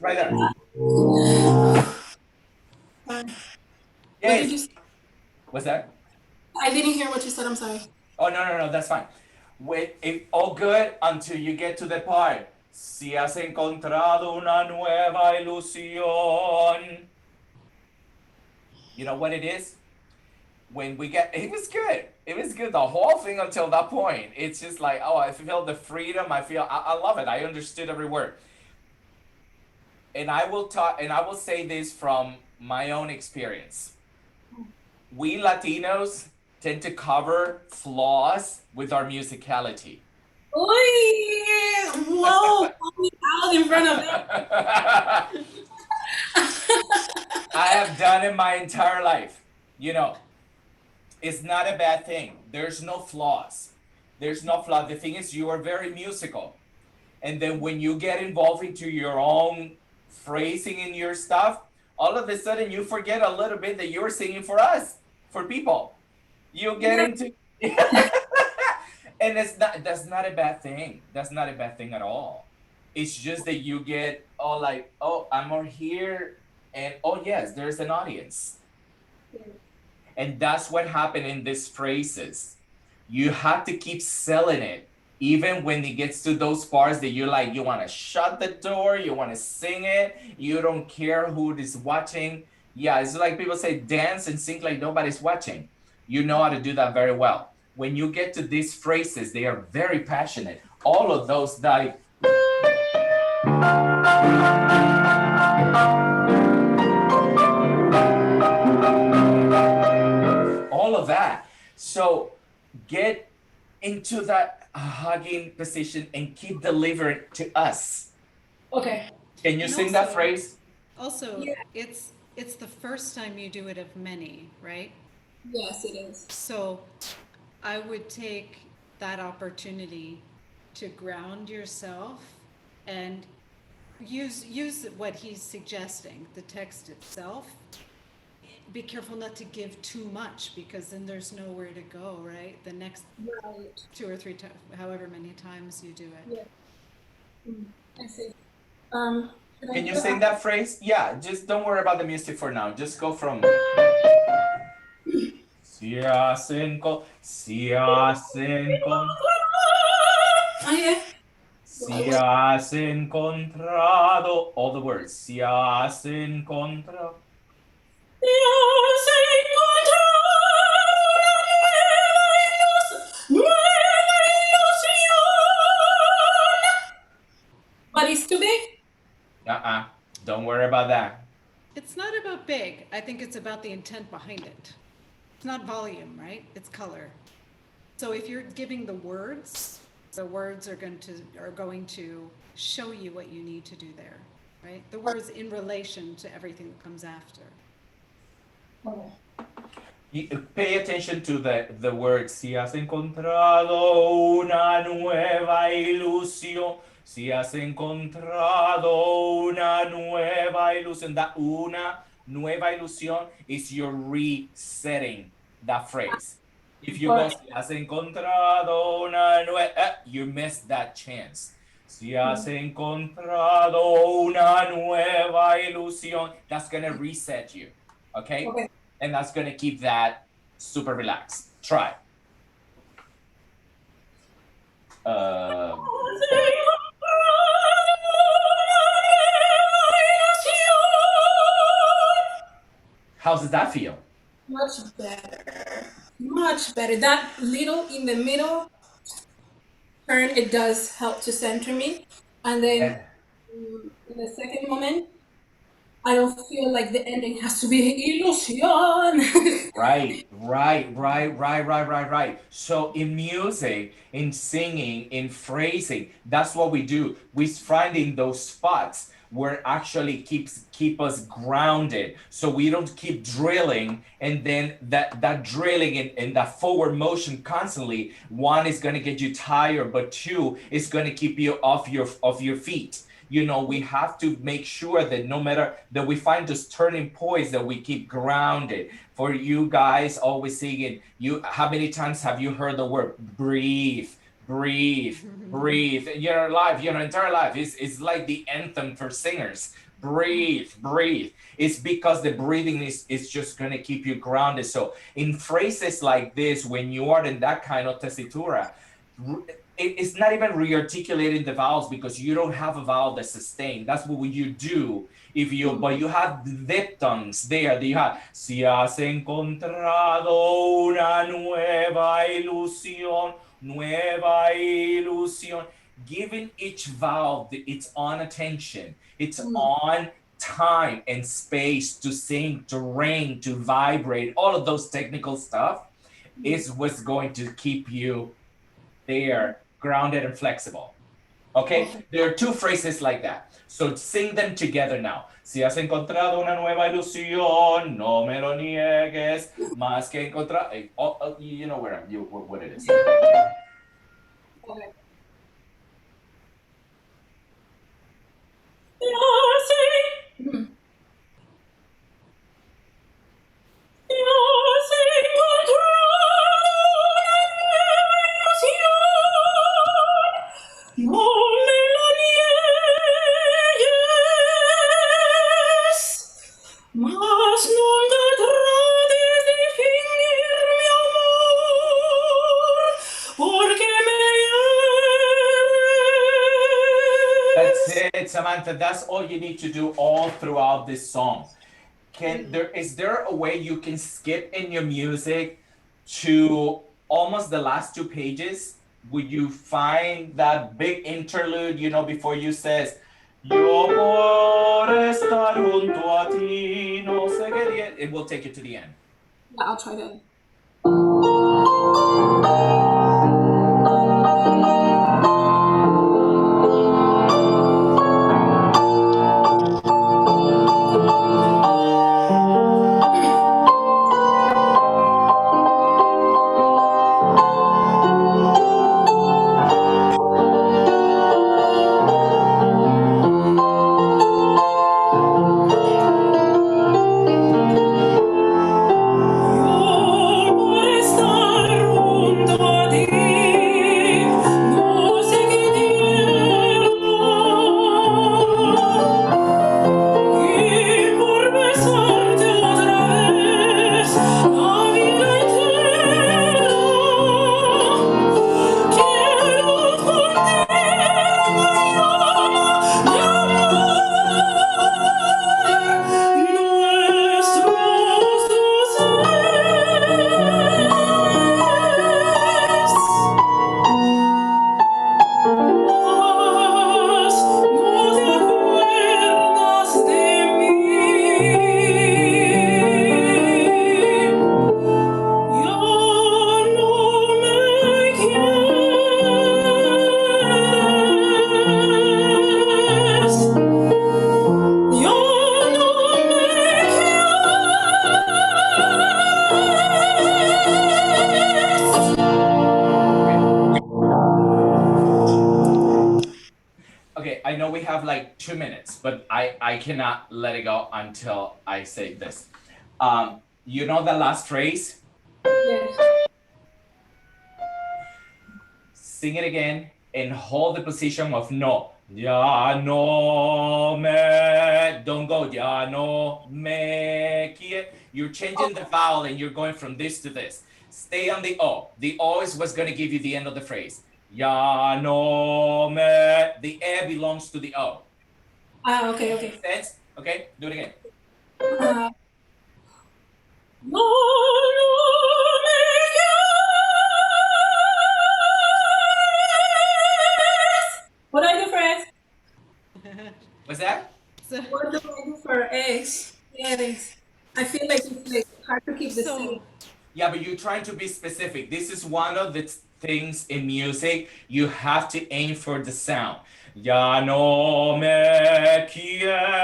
Right there. What Yes. did you say? What's that? I didn't hear what you said. I'm sorry. Oh, no, that's fine. Wait, all good until you get to the part. Si has encontrado una nueva ilusión. You know what it is? When we get, it was good. It was good. The whole thing until that point. It's just like, oh, I feel the freedom. I love it. I understood every word. and I will talk, and I will say this from my own experience. We Latinos tend to cover flaws with our musicality. Uy, whoa, call me out in front of them. I have done it my entire life. You know, it's not a bad thing. There's no flaws. There's no flaw. The thing is, you are very musical. And then when you get involved into your own phrasing in your stuff, all of a sudden you forget a little bit that you're singing for us, for people. You get into and that's not a bad thing. That's not a bad thing at all. It's just that you get all like, oh, I'm over here, and oh yes, there's an audience. And that's what happened in these phrases. You have to keep selling it, even when it gets to those parts that you like, you want to shut the door, you want to sing it, you don't care who is watching. Yeah, it's like people say, dance and sing like nobody's watching. You know how to do that very well. When you get to these phrases, they are very passionate. All of those, like, all of that. So get into that hugging position and keep delivering to us. Okay. Can you And sing that also- phrase? Also, Yeah. it's the first time you do it of many, right? Yes, it is. So I would take that opportunity to ground yourself and use what he's suggesting, the text itself. Be careful not to give too much, because then there's nowhere to go, right? The next Right. 2 or 3 times, however many times you do it. Yeah. I see. Can you sing that phrase? Yeah, just don't worry about the music for now. Just go from si hacen con, Oh, yeah. si has encontrado, all the words. Si has encontrado. But it's too big? Don't worry about that. It's not about big. I think it's about the intent behind it. It's not volume, right? It's color. So if you're giving the words are going to show you what you need to do there, right? The words in relation to everything that comes after. Okay. Pay attention to the word. Si has encontrado una nueva ilusión. Si has encontrado una nueva ilusión. That una nueva ilusión is your resetting that phrase. If you go, si has encontrado una nueva, you missed that chance. Si has encontrado una nueva ilusión, that's going to reset you. Okay? Okay. And that's going to keep that super relaxed. Try. How does that feel? Much better. Much better. That little in the middle turn, it does help to center me. And then in the second moment, I don't feel like the ending has to be ilusión. Right. So in music, in singing, in phrasing, that's what we do. We're finding those spots where actually keep us grounded, so we don't keep drilling, and then that drilling and that forward motion constantly, one is going to get you tired, but two is going to keep you off your feet. You know, we have to make sure that no matter that we find those turning points, that we keep grounded. For you guys always singing, how many times have you heard the word breathe? Breathe. Your life, your entire life is like the anthem for singers. Breathe. It's because the breathing is just going to keep you grounded. So in phrases like this, when you are in that kind of tessitura, it's not even re-articulating the vowels, because you don't have a vowel that's sustained. That's what you do. But you have diphthongs there. You have, si has encontrado una nueva ilusión. giving each vowel its own attention, its own time and space to sing, to ring, to vibrate, all of those technical stuff is what's going to keep you there, grounded and flexible. Okay, there are two phrases like that. So sing them together now. Si has encontrado una nueva ilusión, no me lo niegues, más que encontrar. You know what it is. Okay. That's it, Samantha. That's all you need to do all throughout this song. Is there a way you can skip in your music to almost the last two pages? Would you find that big interlude, before you says, Yo por estar junto a ti, no sé qué día. It will take you to the end. Yeah, I'll try to. Okay, I know we have like 2 minutes, but I cannot let it go until I say this. You know the last phrase? Yes. Sing it again and hold the position of no. Ya no me. Don't go. Ya no me. You're changing the vowel and you're going from this to this. Stay on the O. The O is what's going to give you the end of the phrase. Ya no me. The E belongs to the O. Okay. Makes sense? Okay, do it again. No, what do I do for X? What's that? So, What do I do for X? Yes. I feel like it's like hard to keep the so same. Yeah, but you're trying to be specific. This is one of the things in music you have to aim for the sound. Ya no me quieres.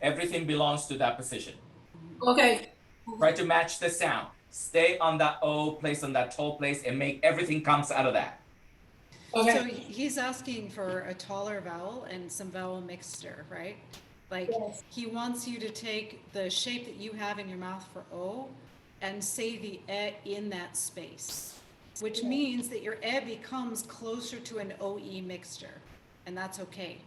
Everything belongs to that position. Okay. Try to match the sound. Stay on that O place, on that toe place, and make everything comes out of that. Okay. So he's asking for a taller vowel and some vowel mixture, right? Like Yes. he wants you to take the shape that you have in your mouth for O and say the e in that space, which means that your e becomes closer to an OE mixture, and that's okay.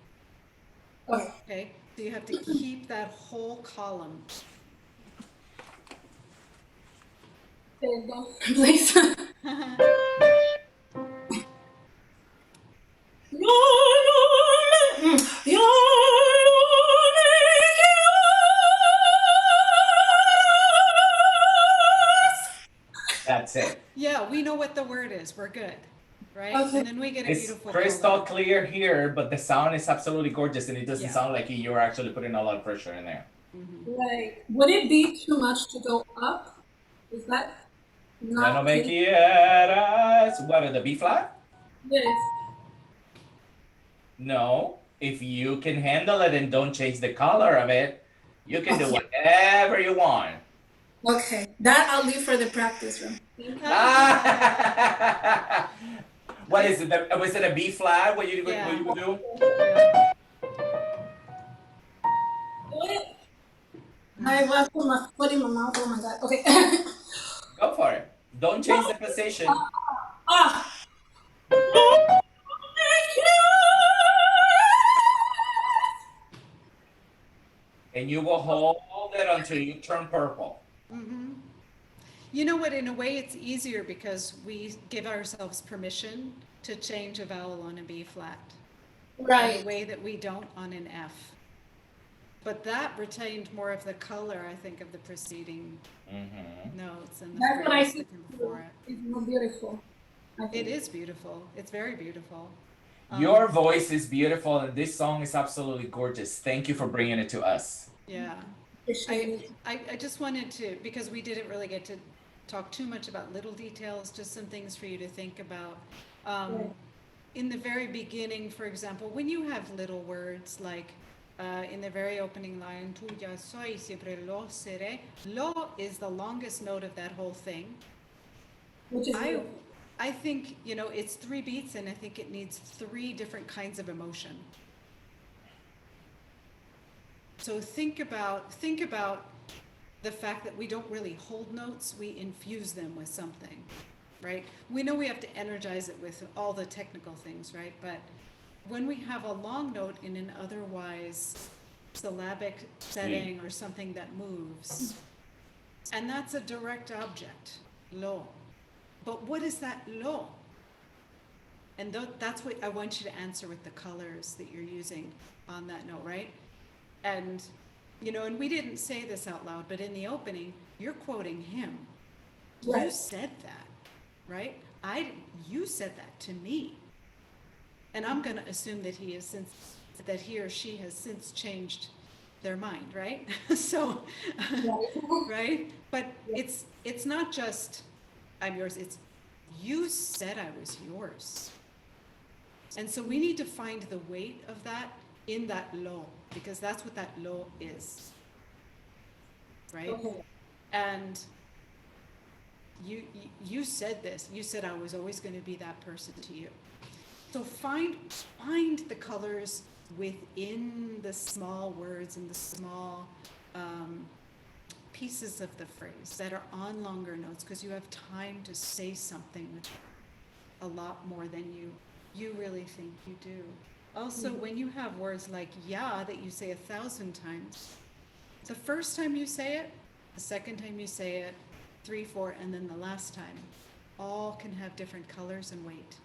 Okay. Okay? So you have to keep that whole column. There you go. Please. That's it. Yeah, we know know what the word is, we're good, right? Okay. And then we get a It's beautiful crystal color. clear here, but the sound is absolutely gorgeous, and it doesn't Yeah. sound like you're actually putting a lot of pressure in there. Like, would it be too much to go up? Is that Ya no not me good? quieras. What, in the B flat? Yes. No. If you can handle it and don't change the color of it, you can do whatever you want. Okay. That I'll leave for the practice room. What is it? Was it a B flat? What you Yeah. would do? Yeah. I was put my foot in my mouth. Oh my god. Okay. Go for it. Don't change the position. Ah. And you will hold it until you turn purple. You know what, in a way it's easier because we give ourselves permission to change a vowel on a B flat. In Right. a way that we don't on an F. But that retained more of the color, I think, of the preceding notes and the That's what I phrase think that come before it. is more beautiful. I It think. is beautiful. It's very beautiful. Your voice is beautiful, and this song is absolutely gorgeous. Thank you for bringing it to us. Yeah. Appreciate it. I just wanted to, because we didn't really get to talk too much about little details, just some things for you to think about. Right. In the very beginning, for example, when you have little words like in the very opening line, tuya soy, siempre lo seré, lo is the longest note of that whole thing. Which is beautiful. I think, you know, it's 3 beats and I think it needs 3 different kinds of emotion. So think about the fact that we don't really hold notes, we infuse them with something, right? We know we have to energize it with all the technical things, right? But when we have a long note in an otherwise syllabic setting or something that moves, and that's a direct object, lo. But what is that lo? And that's what I want you to answer with the colors that you're using on that note, right? And, you know, and we didn't say this out loud, but in the opening, you're quoting him. You Right. said that, right? You said that to me. And I'm going to assume that that he or she has since changed their mind, right? So, right? But it's not just I'm yours, it's you said I was yours. And so we need to find the weight of that in that lo, because that's what that lo is, right? Okay. And you said this, you said I was always going to be that person to you. So find the colors within the small words and the small pieces of the phrase that are on longer notes, because you have time to say something with a lot more than you really think you do. Also, when you have words like yeah that you say 1,000 times, the first time you say it, the second time you say it, 3, 4, and then the last time, all can have different colors and weight,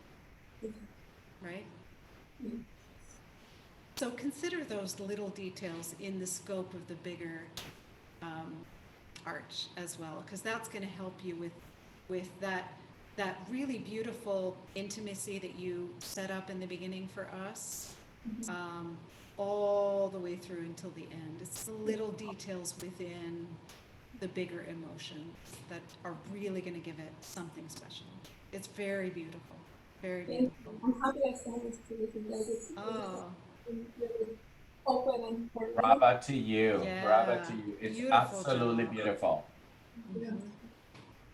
right? So consider those little details in the scope of the bigger arch as well, because that's going to help you with that really beautiful intimacy that you set up in the beginning for us, all the way through until the end. It's the little details within the bigger emotions that are really going to give it something special. It's very beautiful, very beautiful. I'm happy I saw this to you guys. It's really open and for Bravo to you. Yeah. Bravo to you. It's Beautiful absolutely job. beautiful.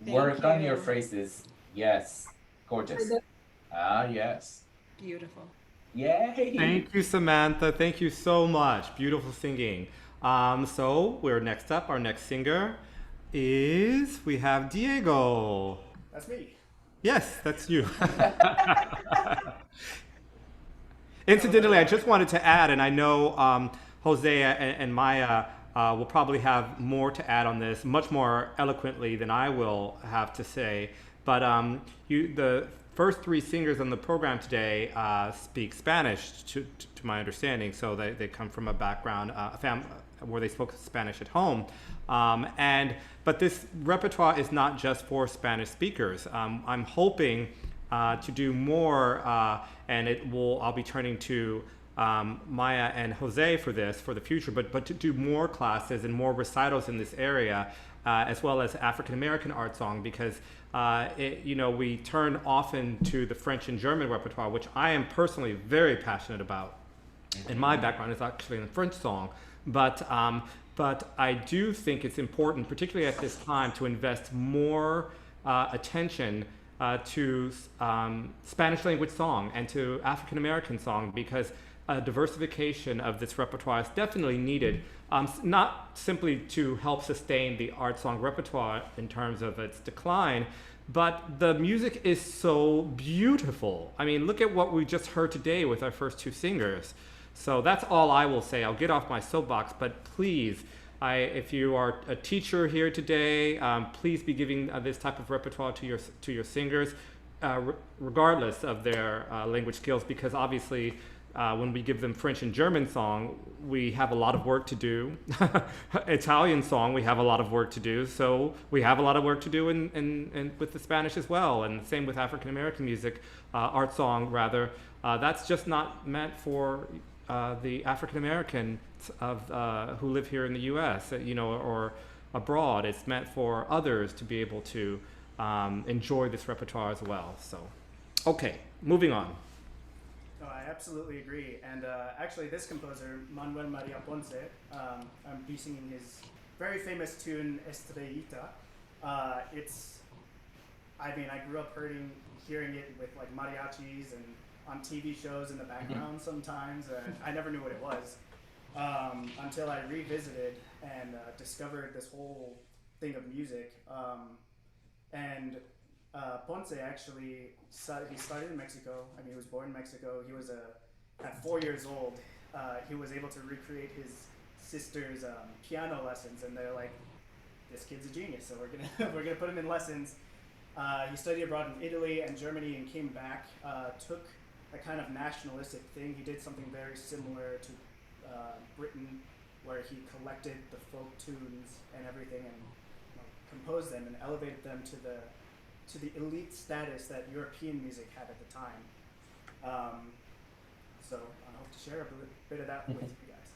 Thank Work on your you. phrases. Yes. Gorgeous. Ah, yes. Beautiful. Yay. Thank you, Samantha. Thank you so much. Beautiful singing. So we're next up. Our next singer we have Diego. That's me. Yes, that's you. Incidentally, I just wanted to add, and I know Jose and Maya will probably have more to add on this, much more eloquently than I will have to say. But the first 3 singers on the program today speak Spanish, to my understanding. So they come from a background, where they spoke Spanish at home. But this repertoire is not just for Spanish speakers. I'm hoping to do more, and I'll be turning to Maya and Jose for this for the future, but to do more classes and more recitals in this area, as well as African American art song, because we turn often to the French and German repertoire, which I am personally very passionate about. And my background is actually in French song, but I do think it's important, particularly at this time, to invest more attention to Spanish language song and to African American song, because a diversification of this repertoire is definitely needed, not simply to help sustain the art song repertoire in terms of its decline, but the music is so beautiful. I mean, look at what we just heard today with our first two singers. So that's all I will say. I'll get off my soapbox, but please, if you are a teacher here today, please be giving this type of repertoire to your singers, regardless of their language skills, because obviously when we give them French and German song, we have a lot of work to do. Italian song, we have a lot of work to do. So we have a lot of work to do in with the Spanish as well, and the same with African American music, art song rather. That's just not meant for the African Americans who live here in the U.S., or abroad. It's meant for others to be able to enjoy this repertoire as well. So, okay, moving on. No, I absolutely agree. And actually, this composer, Manuel Maria Ponce, I'm be singing his very famous tune Estrellita. I grew up hearing it with like mariachis and on TV shows in the background sometimes. I never knew what it was until I revisited and discovered this whole thing of music. Ponce actually, he started in Mexico. I mean, he was born in Mexico. He was at 4 years old, he was able to recreate his sister's piano lessons, and they're like, this kid's a genius, so we're gonna put him in lessons. He studied abroad in Italy and Germany and came back, took a kind of nationalistic thing. He did something very similar to Britain, where he collected the folk tunes and everything and composed them and elevated them to the elite status that European music had at the time. So I hope to share a bit of that with you guys.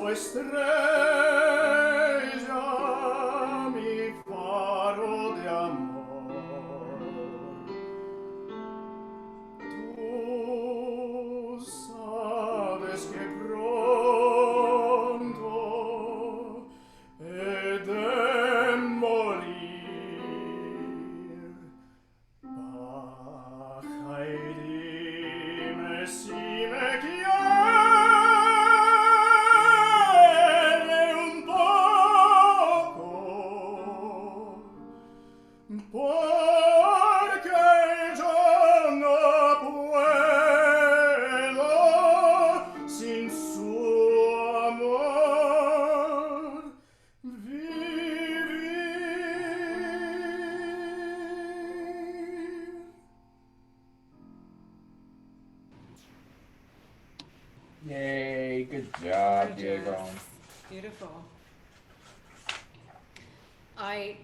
Estrella, mi faro de amor. Diego. Beautiful.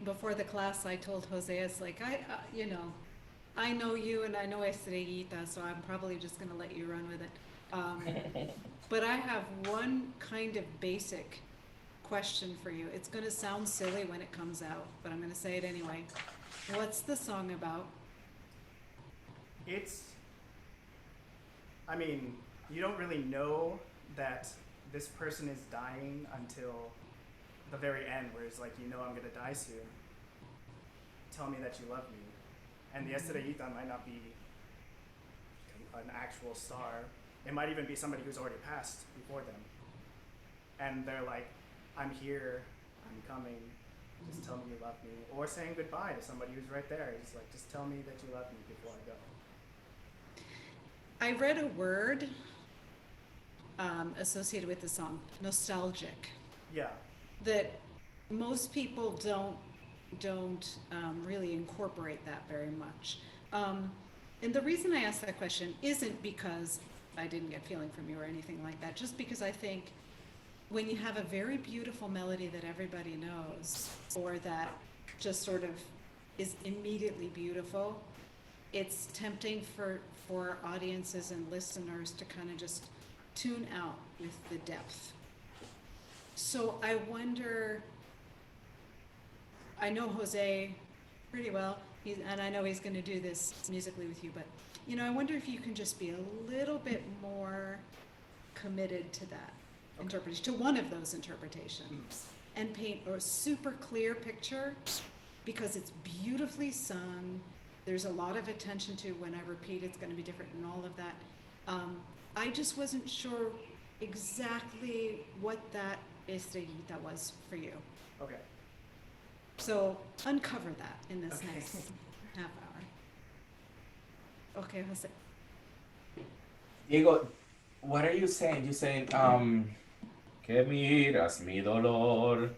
Before the class, I told Jose, it's like, I know you and I know Estrellita, so I'm probably just going to let you run with it. But I have one kind of basic question for you. It's going to sound silly when it comes out, but I'm going to say it anyway. What's the song about? I mean, you don't really know that this person is dying until the very end, where it's like, I'm gonna die soon. Tell me that you love me. And the Estrellita might not be an actual star. It might even be somebody who's already passed before them. And they're like, I'm here, I'm coming, just tell me you love me. Or saying goodbye to somebody who's right there. It's like, just tell me that you love me before I go. I read a word associated with the song, nostalgic. Yeah. That most people don't really incorporate that very much. And the reason I asked that question isn't because I didn't get feeling from you or anything like that, just because I think when you have a very beautiful melody that everybody knows, or that just sort of is immediately beautiful, it's tempting for audiences and listeners to kind of just tune out with the depth. So I wonder, I know Jose pretty well, and I know he's going to do this musically with you, but I wonder if you can just be a little bit more committed to that interpretation, to one of those interpretations, and paint a super clear picture, because it's beautifully sung. There's a lot of attention to when I repeat, it's going to be different and all of that. I just wasn't sure exactly what that Estrellita was for you. Okay. So uncover that in this next half hour. Okay, Jose. Diego, what are you saying? You're saying, que miras mi dolor.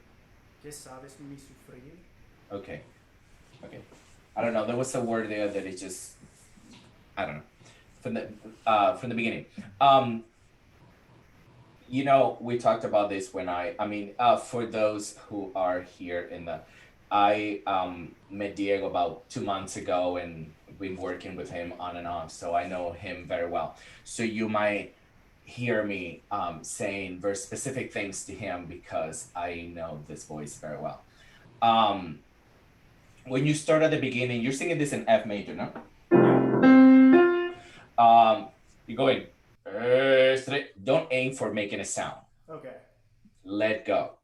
¿Qué sabes mi sufrir? Okay. I don't know. There was a word there that is just, I don't know. From the beginning. We talked about this when for those who are here I met Diego about 2 months ago and been working with him on and off, so I know him very well. So you might hear me saying very specific things to him because I know this voice very well. When you start at the beginning, you're singing this in F major, no? You're going, don't aim for making a sound. Okay. Let go.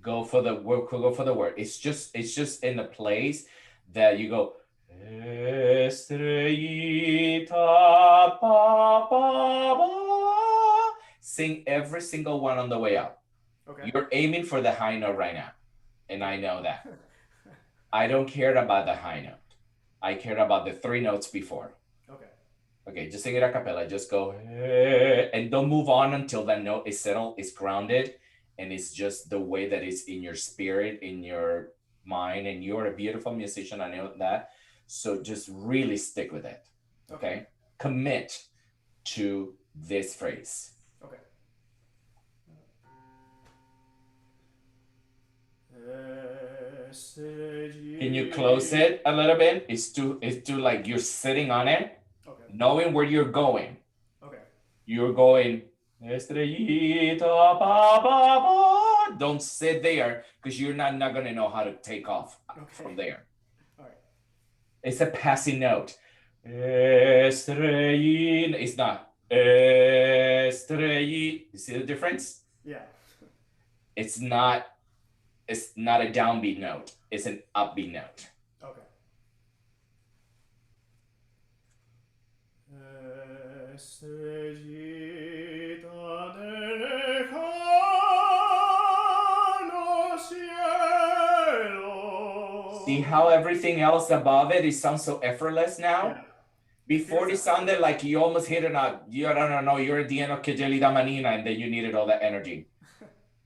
Go for the word. It's just in the place that you go, Estrellita, ba, ba, ba. Sing every single one on the way up. Okay. You're aiming for the high note right now, and I know that. I don't care about the high note. I care about the 3 notes before. Okay, just sing it a cappella. Just go, and don't move on until that note is settled, is grounded, and it's just the way that it's in your spirit, in your mind, and you're a beautiful musician, I know that. So just really stick with it, okay? Commit to this phrase. Okay. Can you close it a little bit? It's too like you're sitting on it. Okay. Knowing where you're going. Okay. You're going, Estrellita, ba, ba, ba. Don't sit there because you're not going to know how to take off from there. All right. It's a passing note. Estrellita. It's not. Estrellita. You see the difference? Yeah. It's not a downbeat note. It's an upbeat note. Okay. See how everything else above it sounds so effortless now? Yeah. Before it sounded like you almost hit it up. You're at the end of Que Gelida Manina, and then you needed all that energy.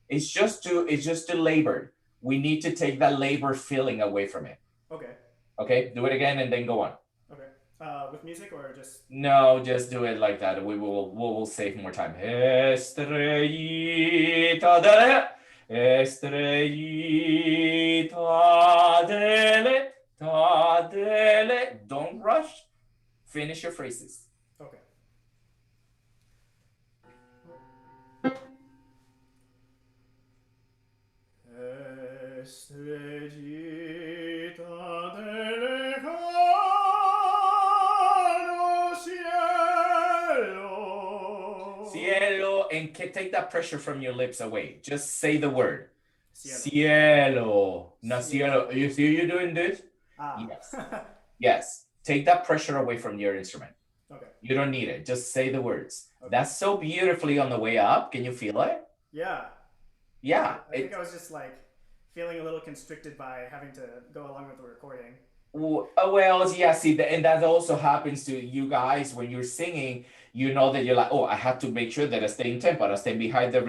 It's just too labored. We need to take that labor feeling away from it. Okay. Okay, do it again and then go on. Okay. With music or just? No, just do it like that. We will save more time. Estrellita dele, estrellita dele, ta dele. Don't rush. Finish your phrases. Okay. Estrellita del lejano cielo. Cielo, and take that pressure from your lips away. Just say the word. Cielo. Cielo. No, Cielo. cielo. You see you doing this? Ah. Yes. Yes. Take that pressure away from your instrument. Okay. You don't need it. Just say the words. Okay. That's so beautifully on the way up. Can you feel it? Yeah. Yeah. I think I was just like feeling a little constricted by having to go along with the recording. Well, yeah, see, and that also happens to you guys when you're singing. You know that you're like, oh, I have to make sure that I stay in tempo, I stay behind the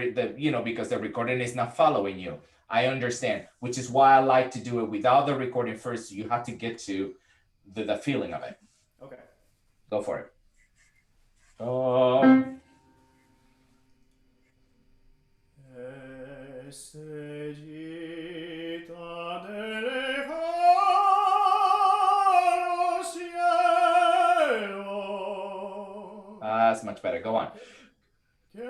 because the recording is not following you. I understand, which is why I like to do it without the recording first. You have to get to the feeling of it. Okay. Go for it. Estrellita del lejano cielo. That's much better. Go on. Que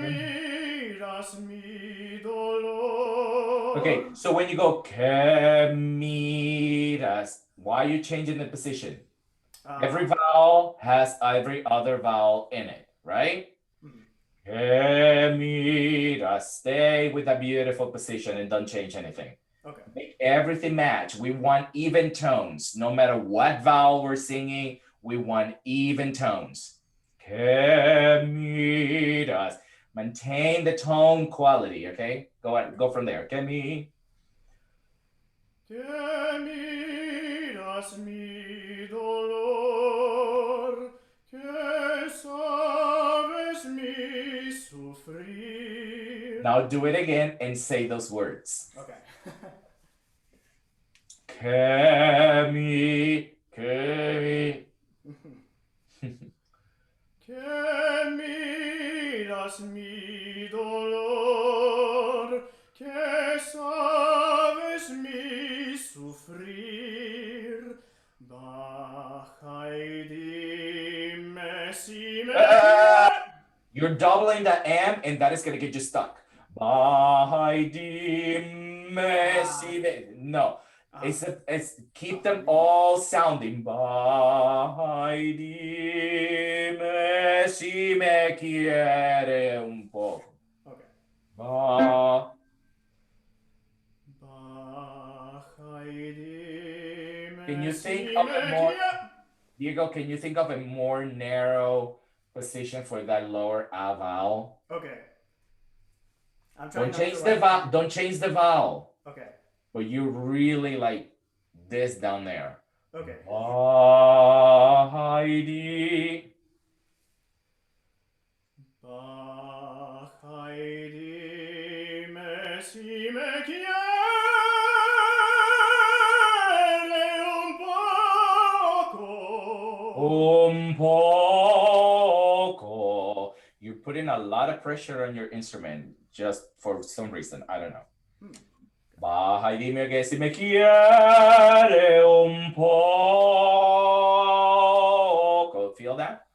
miras mi dolor. Okay, so when you go que miras, why are you changing the position? Every vowel has every other vowel in it, right? Que miras. Stay with that beautiful position and don't change anything. Okay. Make everything match. We want even tones. No matter what vowel we're singing, we want even tones. Que miras. Maintain the tone quality, okay? Go from there. Que miras mi dolor, que sabes mi sufrir. Now do it again and say those words. Okay. Que Que miras mi dolor, que sabes mi sufrir. Baja y dime si me You're doubling the M, and that is going to get you stuck. Baja y dime si me. No. It's keep them all sounding. Baja y dime si me quiere un poco. Okay. Baja y dime. Can you think of a more, Diego? Can you think of a more narrow position for that lower A vowel? Okay. I'm trying. Don't change the vowel. Okay. But you really like this down there. Okay. Heidi. Heidi, me si me quiere un poco. You're putting a lot of pressure on your instrument just for some reason. I don't know. Baja y dime que si me quiere un poco. Feel that?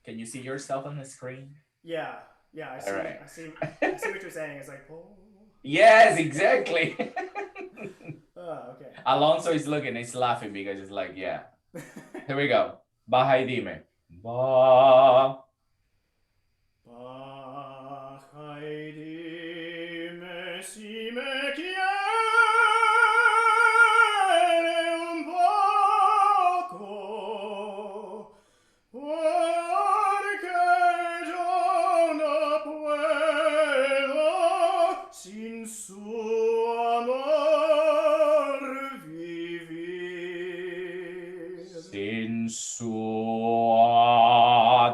Can you see yourself on the screen? Yeah, I see. Right. I see what you're saying. It's like, oh. Yes, exactly. Okay. Alonso is looking, he's laughing because it's like, yeah. Here we go. Baja y dime. Ba. Baja y dime si me quiere un poco, porque yo no puedo sin su amor vivir. Sin su.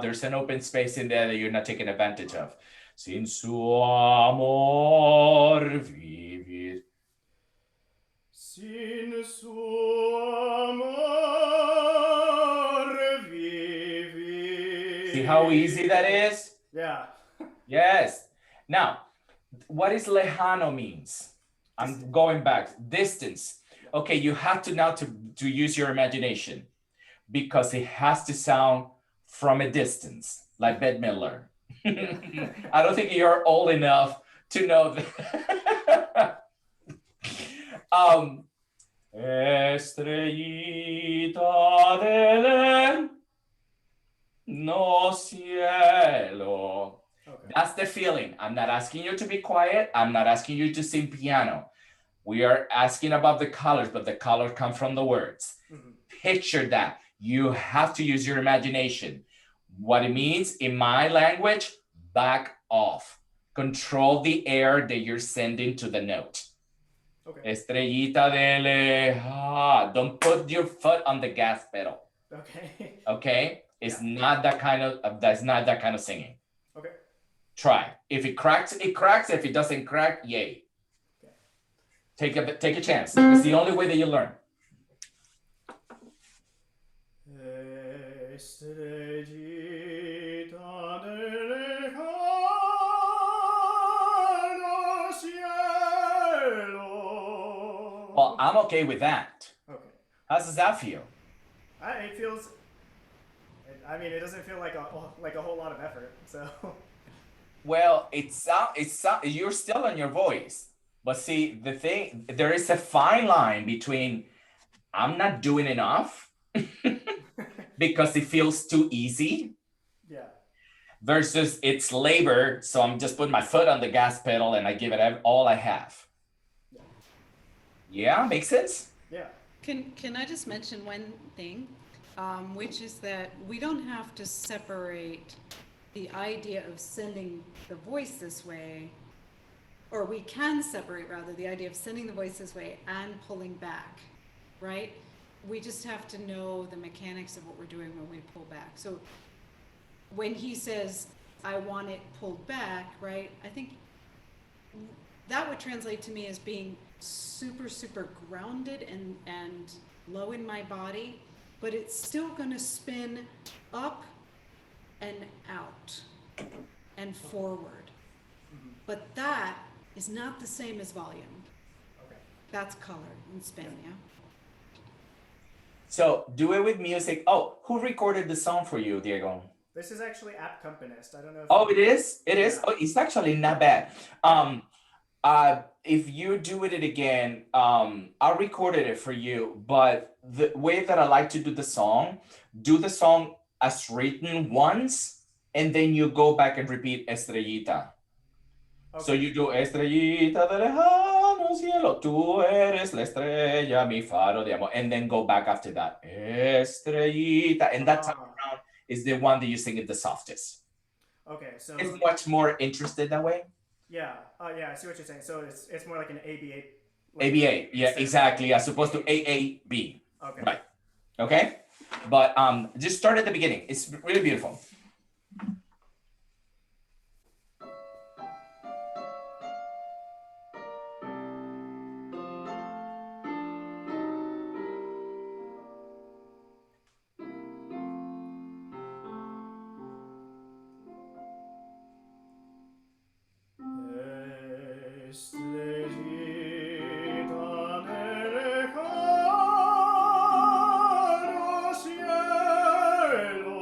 There's an open space in there that you're not taking advantage of. Sin su amor vivir. Sin su amor See how easy that is? Yeah. Yes. Now, what is lejano means? I'm going back. Distance. Okay, you have to now to use your imagination because it has to sound from a distance, like Bette Midler. I don't think you're old enough to know that. Estrellita del no cielo. Okay. That's the feeling. I'm not asking you to be quiet. I'm not asking you to sing piano. We are asking about the colors, but the colors come from the words. Picture that. You have to use your imagination. What it means in my language, back off. Control the air that you're sending to the note. Okay. Estrellita de leja. Don't put your foot on the gas pedal. Okay. Okay? It's not that kind of, that's not that kind of singing. Okay. Try. If it cracks, it cracks. If it doesn't crack, yay. Okay. Take a chance. It's the only way that you learn. Estrellita de lejano cielo. Well, I'm okay with that. Okay. How does that feel? It feels. I mean, it doesn't feel like a whole lot of effort. So. Well, it's you're still on your voice. But see, the thing, there is a fine line between I'm not doing enough because it feels too easy. Yeah. Versus it's labor, so I'm just putting my foot on the gas pedal and I give it all I have. Yeah, makes sense? Yeah. Can I just mention one thing, which is that we don't have to separate the idea of sending the voice this way, or we can separate rather the idea of sending the voice this way and pulling back, right? We just have to know the mechanics of what we're doing when we pull back. So when he says, I want it pulled back, right? I think that would translate to me as being super, super grounded and low in my body, but it's still gonna spin up and out and forward. But that is not the same as volume. Okay. That's color and spin, yeah? So do it with music. Oh, who recorded the song for you, Diego? This is actually ASPSNY. I don't know if Oh, it is? It is? Yeah. Oh, it's actually not bad. If you do it again, I recorded it for you, but the way that I like to do the song as written once, and then you go back and repeat Estrellita. Okay. So you do Estrellita de lejano cielo, tú eres la estrella, mi faro de amor, and then go back after that. Estrellita, and that time around is the one that you sing it the softest. Okay, so It's much more interested that way. yeah, yeah, I see what you're saying. So it's more like an ABA. ABA, yeah, instead of exactly, as opposed to AAB. Okay. Right. Okay? But just start at the beginning. It's really beautiful. Estrellita de lejano cielo,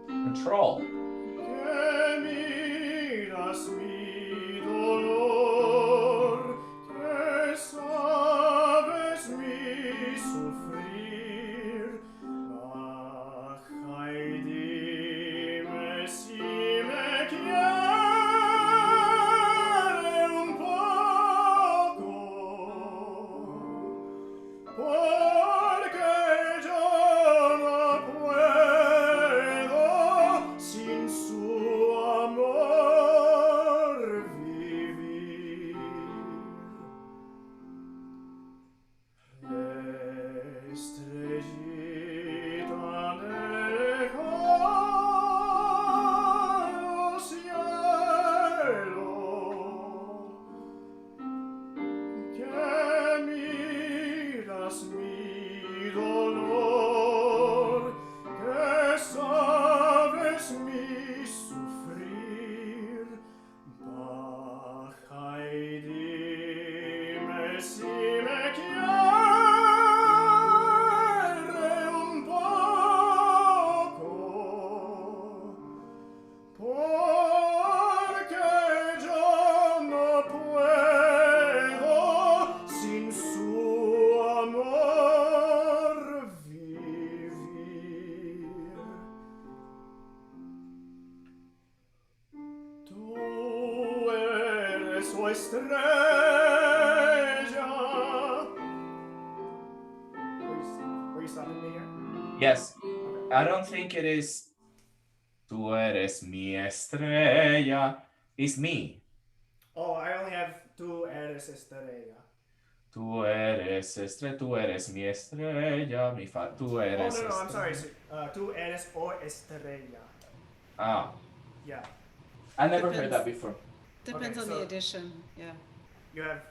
Control. que miras mi dolor, que sabes mi sufrir. Ay, dime si me quiere un poco, porque yo no puedo sin su amor Ay, dime si me quiere un poco, porque yo no puedo sin su amor vivir. Tú eres su estrella. Were you stopping me here? Yes. I don't think it is tú eres mi estrella. It's me. Oh, I only have tú eres estrella. Tú eres mi estrella, mi fa. Tú Oh, eres no, I'm sorry. estrella. Tú eres o estrella. Ah, Yeah. I never heard Depends. that before. Depends Okay, on the so- edition, yeah. You have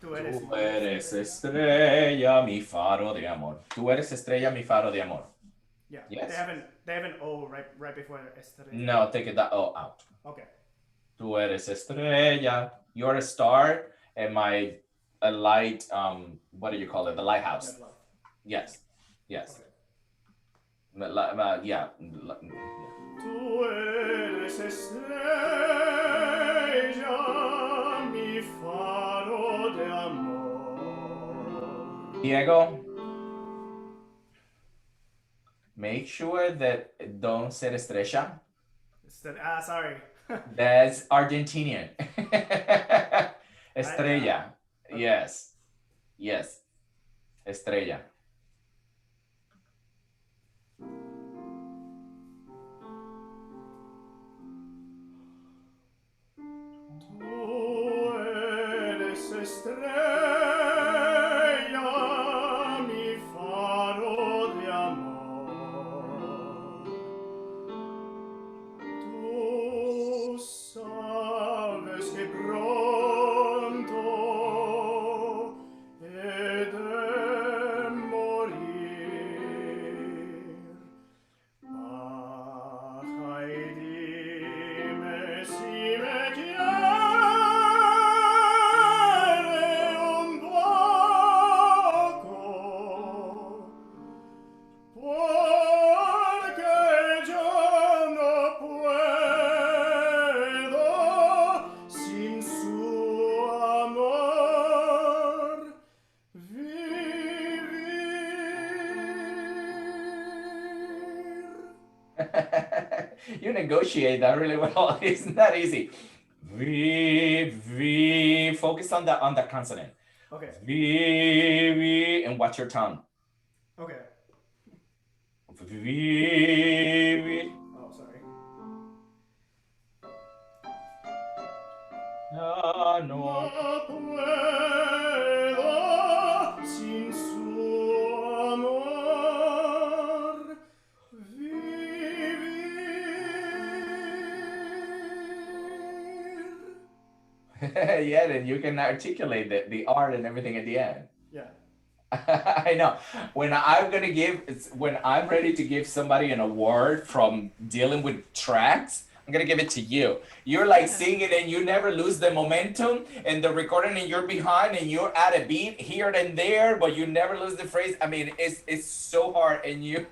tú eres Tú eres estrella, mi faro de amor. Tú eres estrella, mi faro de amor. Yeah. Yes. They have an O right before estrella. No, take that O out. Okay. Tú eres estrella. You're a star, and a light. What do you call it? The lighthouse. That's love. Yes. Yes. Okay. Yeah. Tú eres estrella, mi faro de amor. Diego, make sure that don't say estrella. Sorry. That's Argentinian. Estrella. Okay. Yes. Yes. Estrella. Tú eres estrella, mi faro de amor. Tú sabes que pronto he de morir. Baja y dime si me quiere un poco, porque yo no puedo sin su amor vivir. You negotiate that really well. It's not easy. V. Focus on the consonant. Okay. V, and watch your tongue. Okay. V. Oh, sorry. No. No puedo sin su amor vivir. Yeah, then you can articulate the art and everything at the end. Yeah. I know. When I'm ready to give somebody an award from dealing with tracks, I'm gonna give it to you. You're like singing and you never lose the momentum, and the recording and you're behind and you're at a beat here and there, but you never lose the phrase. I mean, it's so hard, and you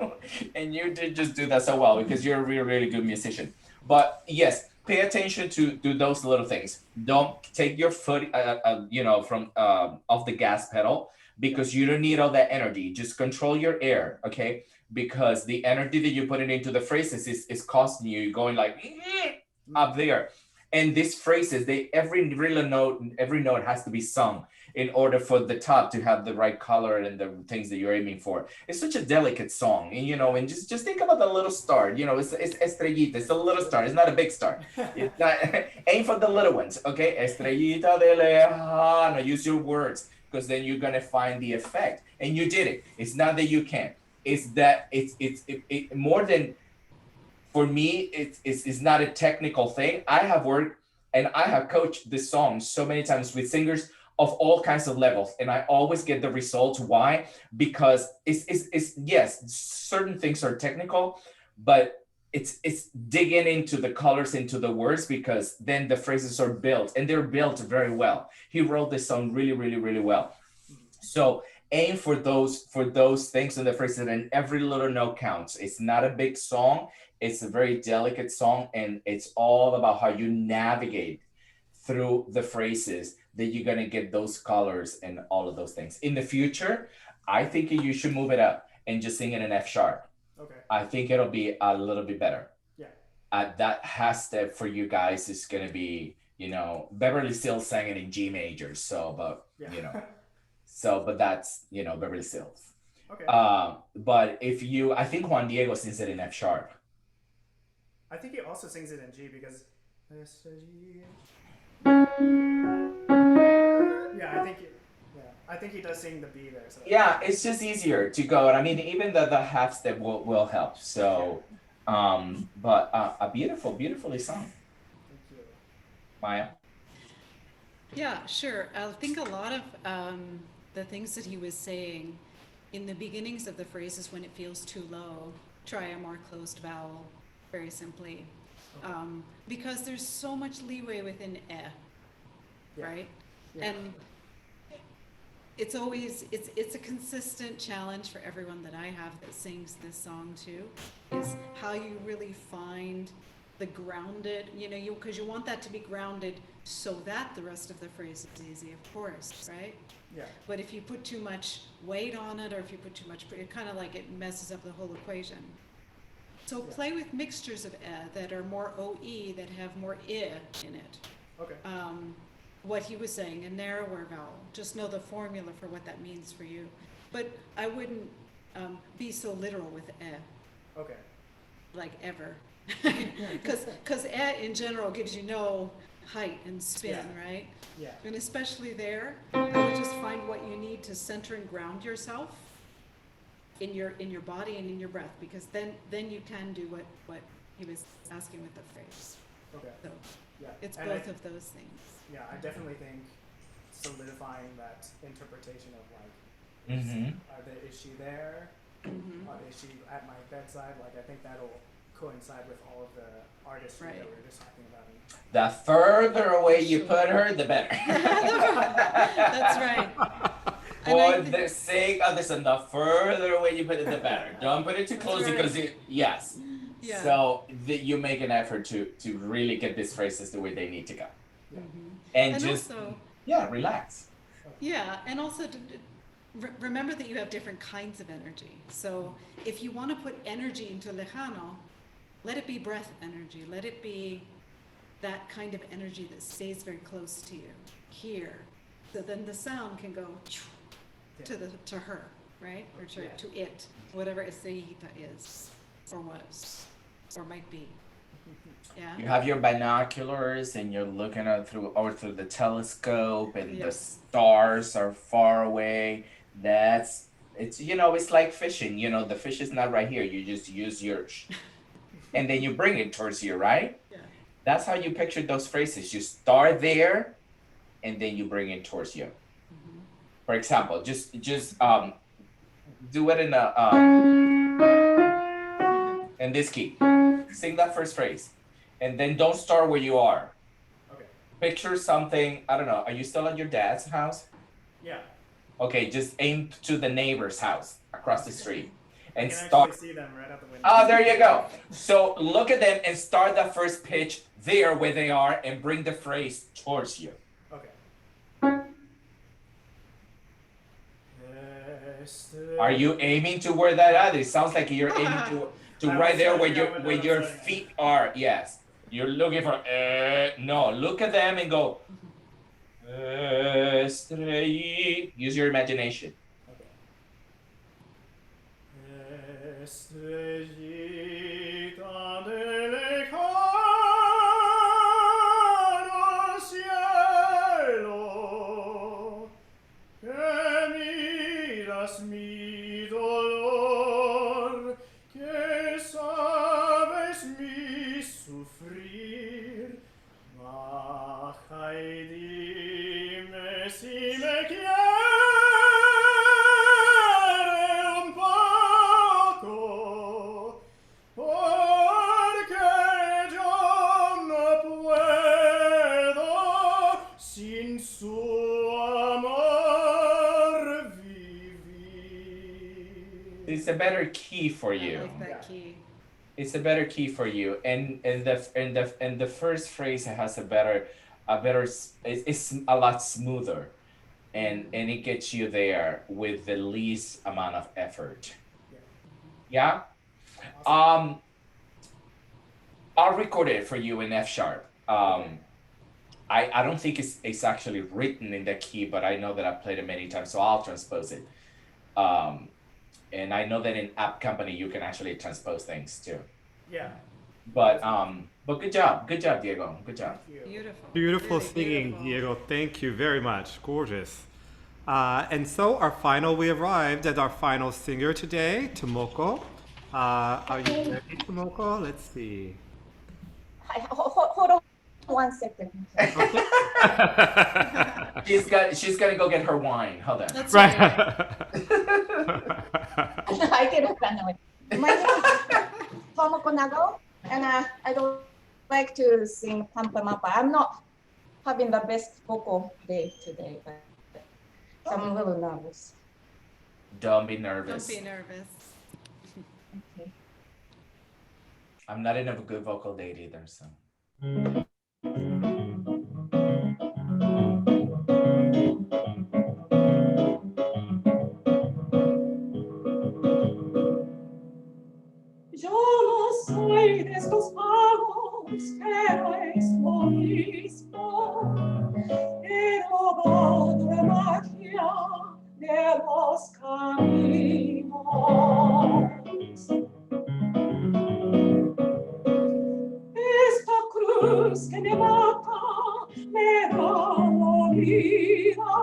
did just do that so well because you're a really, really good musician. But yes, pay attention to those little things. Don't take your foot, from off the gas pedal, because you don't need all that energy. Just control your air, okay? Because the energy that you put it into the phrases is costing you. You're going like up there. And these phrases, every note has to be sung in order for the top to have the right color and the things that you're aiming for. It's such a delicate song, and just think about the little star. It's Estrellita. It's a little star. It's not a big star. It's not, aim for the little ones, okay? Estrellita de lejano. Use your words, because then you're gonna find the effect. And you did it. It's not that you can't. It's that it's more than, for me, it's not a technical thing. I have worked and I have coached this song so many times with singers of all kinds of levels, and I always get the results. Why? Because it's yes, certain things are technical, but it's digging into the colors, into the words, because then the phrases are built, and they're built very well. He wrote this song really, really, really well. So aim for those things in the phrases, and every little note counts. It's not a big song. It's a very delicate song, and it's all about how you navigate through the phrases that you're gonna get those colors and all of those things. In the future, I think you should move it up and just sing it in F sharp. Okay. I think it'll be a little bit better. Yeah. That half step for you guys is gonna be, Beverly Sills sang it in G major, so, but Yeah. but that's, Beverly Sills. Okay. But I think Juan Diego sings it in F sharp. I think he also sings it in G because. I think he does sing the B there. So. Yeah, it's just easier to go. And I mean, even the half step will help. So, but a beautifully sung. Thank you. Maya? Yeah, sure. I think a lot of the things that he was saying in the beginnings of the phrases, when it feels too low, try a more closed vowel, very simply. Because there's so much leeway within right? Yeah. And it's always, it's a consistent challenge for everyone that I have that sings this song too, is how you really find the grounded, because you want that to be grounded so that the rest of the phrase is easy, of course, right? Yeah. But if you put too much weight on it, or if you put too much, it kind of like it messes up the whole equation. So play with mixtures of that are more OE, that have more I in it. Okay. What he was saying, a narrower vowel. Just know the formula for what that means for you. But I wouldn't be so literal with Okay. like ever. Because in general gives you no height and spin, right? Yeah. And especially there, I would just find what you need to center and ground yourself in your body and in your breath, because then you can do what he was asking with the phrase. Okay. So Yeah. it's And both of those things. Yeah, I definitely think solidifying that interpretation of is she there? Is she at my bedside? Like, I think that'll coincide with all of the artistry that we were just talking about. The further away you put her, the better. That's right. For the sake of this, and the further away you put it, the better. Don't put it too close, right. because yes. Yeah. So you make an effort to really get these phrases the way they need to go. And just also, relax. yeah, and also remember that you have different kinds of energy. So if you want to put energy into lejano, let it be breath energy. Let it be that kind of energy that stays very close to you here. So then the sound can go to her, right? Or to it, whatever Estrellita is, or was, or might be. Yeah. You have your binoculars and you're looking out through the telescope, and the stars are far away. It's it's like fishing. The fish is not right here. You just use yours, and then you bring it towards you, right? Yeah. That's how you picture those phrases. You start there, and then you bring it towards you. For example, just do it in this key. Sing that first phrase, and then don't start where you are. Okay. Picture something. I don't know. Are you still at your dad's house? Yeah. Okay, just aim to the neighbor's house across the street, and I can start. actually see them right out the window. Oh, there you go. So look at them and start the first pitch there where they are, and bring the phrase towards you. Okay. Are you aiming to where that is? It sounds like you're aiming to right there where your feet are. Yes. You're looking for no, look at them and go Estrellita. Use your imagination. Okay. Estrellita del lejano cielo, que miras mi dolor, que sabes mi sufrir, baja y dime si me quiere un poco, por it's a better key for I you. like that key. It's a better key for you, and the first phrase has it's a lot smoother, and it gets you there with the least amount of effort. Yeah. Yeah. Awesome. I'll record it for you in F sharp. Okay. I don't think it's actually written in that key, but I know that I've played it many times, so I'll transpose it. And I know that in App Company you can actually transpose things too. Yeah. But good job, Diego, good job. Thank you. Beautiful. Beautiful Really singing, beautiful. Diego. Thank you very much. Gorgeous. And so we arrived at our final singer today, Tomoko. Are you ready, Tomoko? Let's see. Hold on 1 second. She's gonna go get her wine. Hold on. That's Right. I cannot run away. My name is Tomoko Nago, and I don't like to sing Pampamapa. I'm not having the best vocal day today, but I'm a little nervous. Don't be nervous. Don't be nervous. Okay. I'm not in a good vocal date either, so. Yo no soy de estos magos, pero es lo mismo. He robado la magia de los caminos. Esta cruz que me mata me da la vida.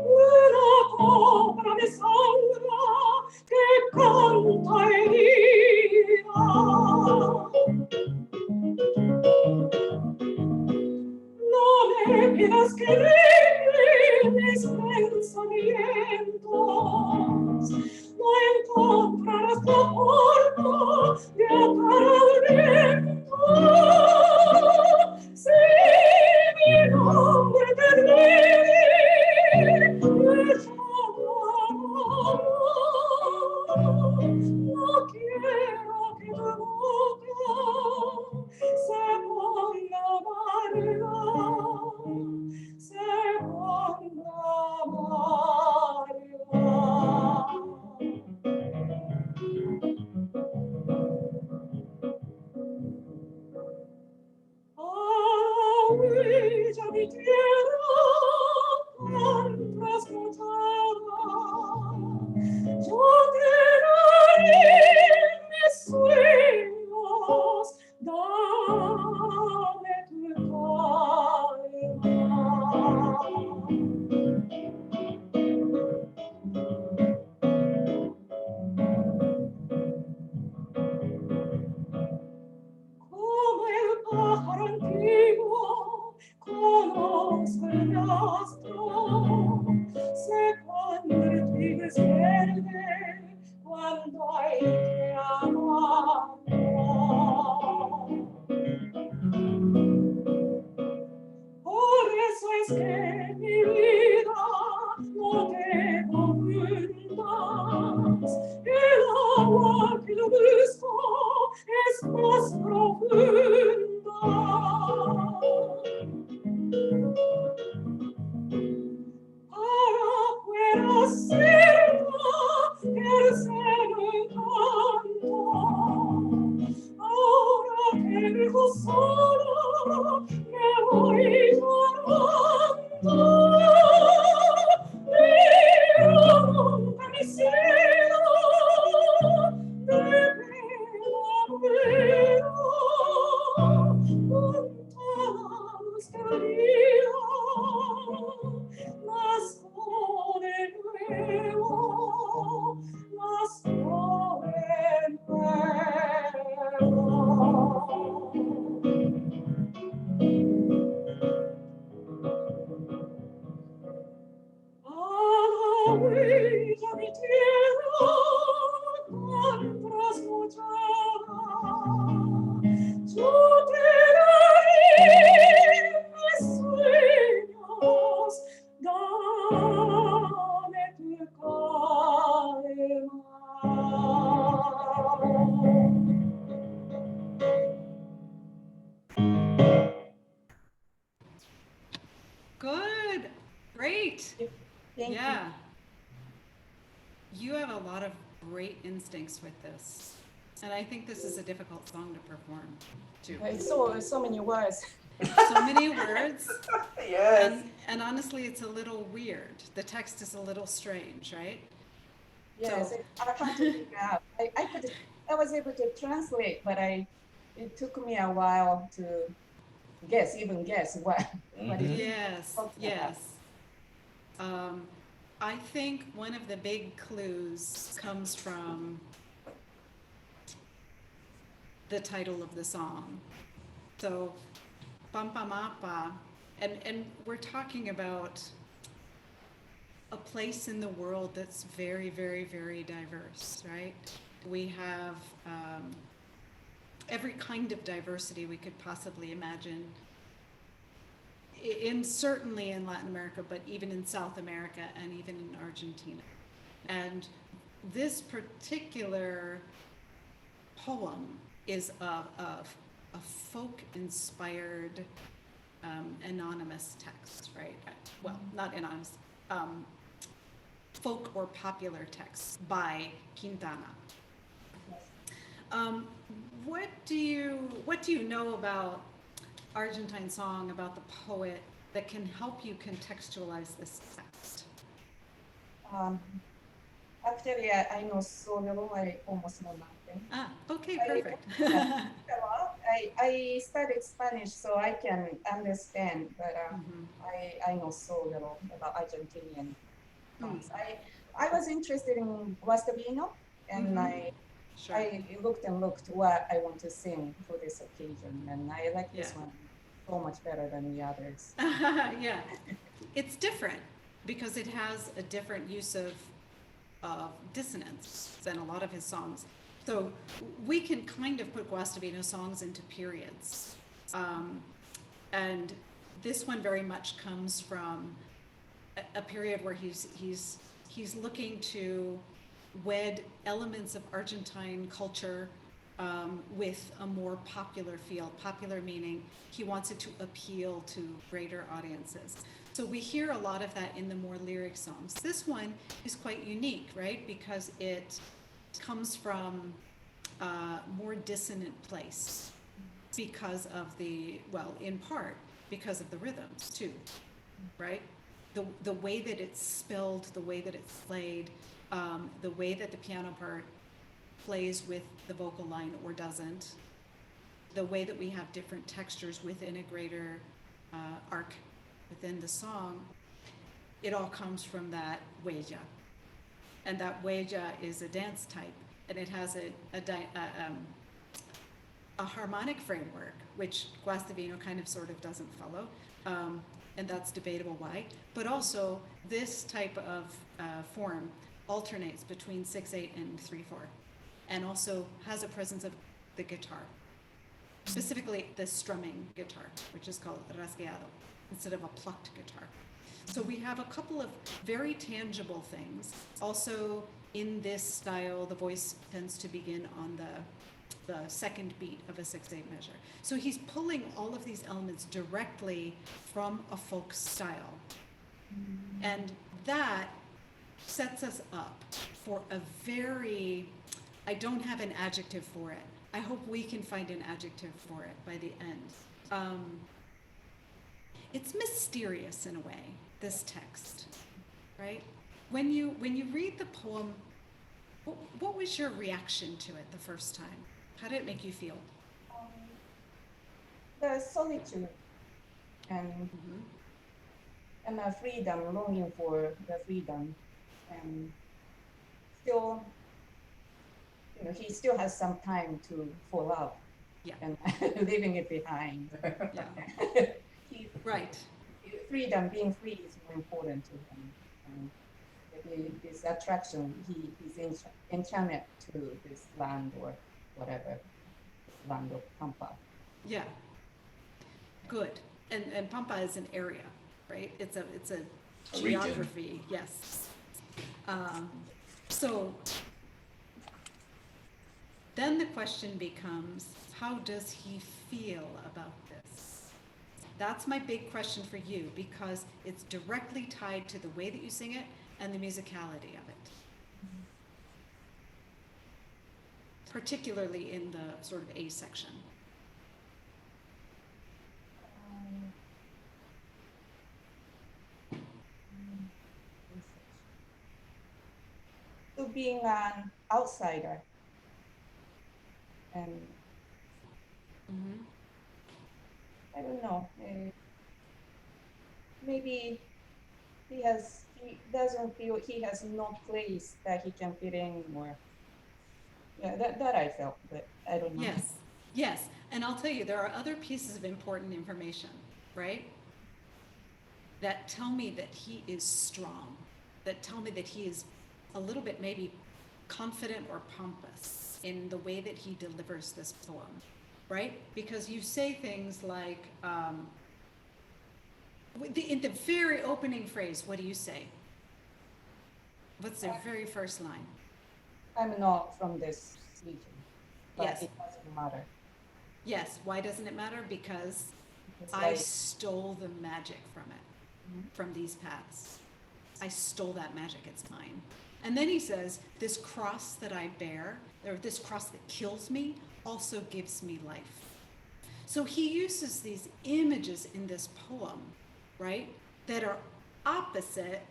Una cobra de sangre que canta herida. No me pidas que arregle mis pensamientos. No encontrarás la forma de atar al viento. Si mi nombre te duele, me llama amor. No quiero que tu boca se ponga amarga, se ponga amarga. Orilla mi tierra tan trasmutada, yo te daré mis sueños, dame tu como el pájaro antiguo, conozco el rastro, sé cuando el tigre es verde, cuando hay que amarlo. Por eso es que mi vida no te confundas, el agua que yo busco es más profunda. Para fuera cerca el cielo encanto, ahora que dejo solo me voy llorando. Pero nunca mi cielo de pena muero, juntas querido, nazco de nuevo, nazco de nuevo. A la orilla mi tierra tan trasnochada, yo te daré mis sueños, dame tu calma. Good. Great. Thank Yeah. You have a lot of great instincts with this. And I think this is a difficult song to perform too. you. It's so many words. So many words. Yes. And honestly, it's a little weird. The text is a little strange, right? Yes, So- I can't figure out. I was able to translate, but it took me a while to guess what it is. Yes, Okay. yes. I think one of the big clues comes from the title of the song. So, Pampamapa, and we're talking about a place in the world that's very, very, very diverse, right? We have every kind of diversity we could possibly imagine certainly in Latin America, but even in South America and even in Argentina. And this particular poem is a folk-inspired anonymous text, right? Well, not anonymous, folk or popular text by Quintana. What do you know about Argentine song, about the poet, that can help you contextualize this text? Actually, I know so little. I almost know nothing. Okay, perfect. I studied Spanish, so I can understand, but Mhm. I know so little about Argentinian songs. Mm. I was interested in Guastavino, and Mhm. Sure. I looked and looked what I want to sing for this occasion, and I like this Yeah. one so much better than the others. Yeah, it's different because it has a different use of dissonance than a lot of his songs. So we can kind of put Guastavino songs into periods. And this one very much comes from a period where he's looking to wed elements of Argentine culture with a more popular feel. Popular meaning he wants it to appeal to greater audiences. So we hear a lot of that in the more lyric songs. This one is quite unique, right? Because it comes from a more dissonant place because of in part because of the rhythms too, right? The way that it's spelled, the way that it's played, the way that the piano part plays with the vocal line or doesn't, the way that we have different textures within a greater arc within the song, it all comes from that huella. And that huella is a dance type, and it has a harmonic framework, which Guastavino kind of sort of doesn't follow, and that's debatable why. But also, this type of form alternates between 6/8 and 3/4, and also has a presence of the guitar, specifically the strumming guitar, which is called rasgueado, instead of a plucked guitar. So we have a couple of very tangible things. Also, in this style, the voice tends to begin on the second beat of a 6/8 measure. So he's pulling all of these elements directly from a folk style. And that sets us up for a very, I don't have an adjective for it. I hope we can find an adjective for it by the end. It's mysterious in a way, this text, right? When you read the poem, what was your reaction to it the first time? How did it make you feel? The solitude and the freedom, longing for the freedom, and still, he still has some time to fall out, Yeah. and leaving it behind. Yeah. Right. Freedom, being free is more important to him. And this attraction, he's enchanted to this land or whatever, land of Pampa. Yeah. Good. And Pampa is an area, right? It's a A region. geography. Yes. So then the question becomes, how does he feel about this? That's my big question for you, because it's directly tied to the way that you sing it and the musicality of it. Particularly in the sort of A section. To being an outsider. And Mm-hmm. I don't know. Maybe he doesn't feel he has no place that he can fit in anymore. Yeah, that I felt, but I don't know. Yes, yes. And I'll tell you, there are other pieces of important information, right? That tell me that he is strong, that tell me that he is a little bit maybe confident or pompous in the way that he delivers this poem, right? Because you say things like, in the very opening phrase, what do you say? What's the very first line? I'm not from this region, but Yes. it doesn't matter. Yes, why doesn't it matter? Because It's I like, stole the magic from it, from these paths. I stole that magic, it's mine. And then he says, this cross that I bear, or this cross that kills me, also gives me life. So he uses these images in this poem, right, that are opposite.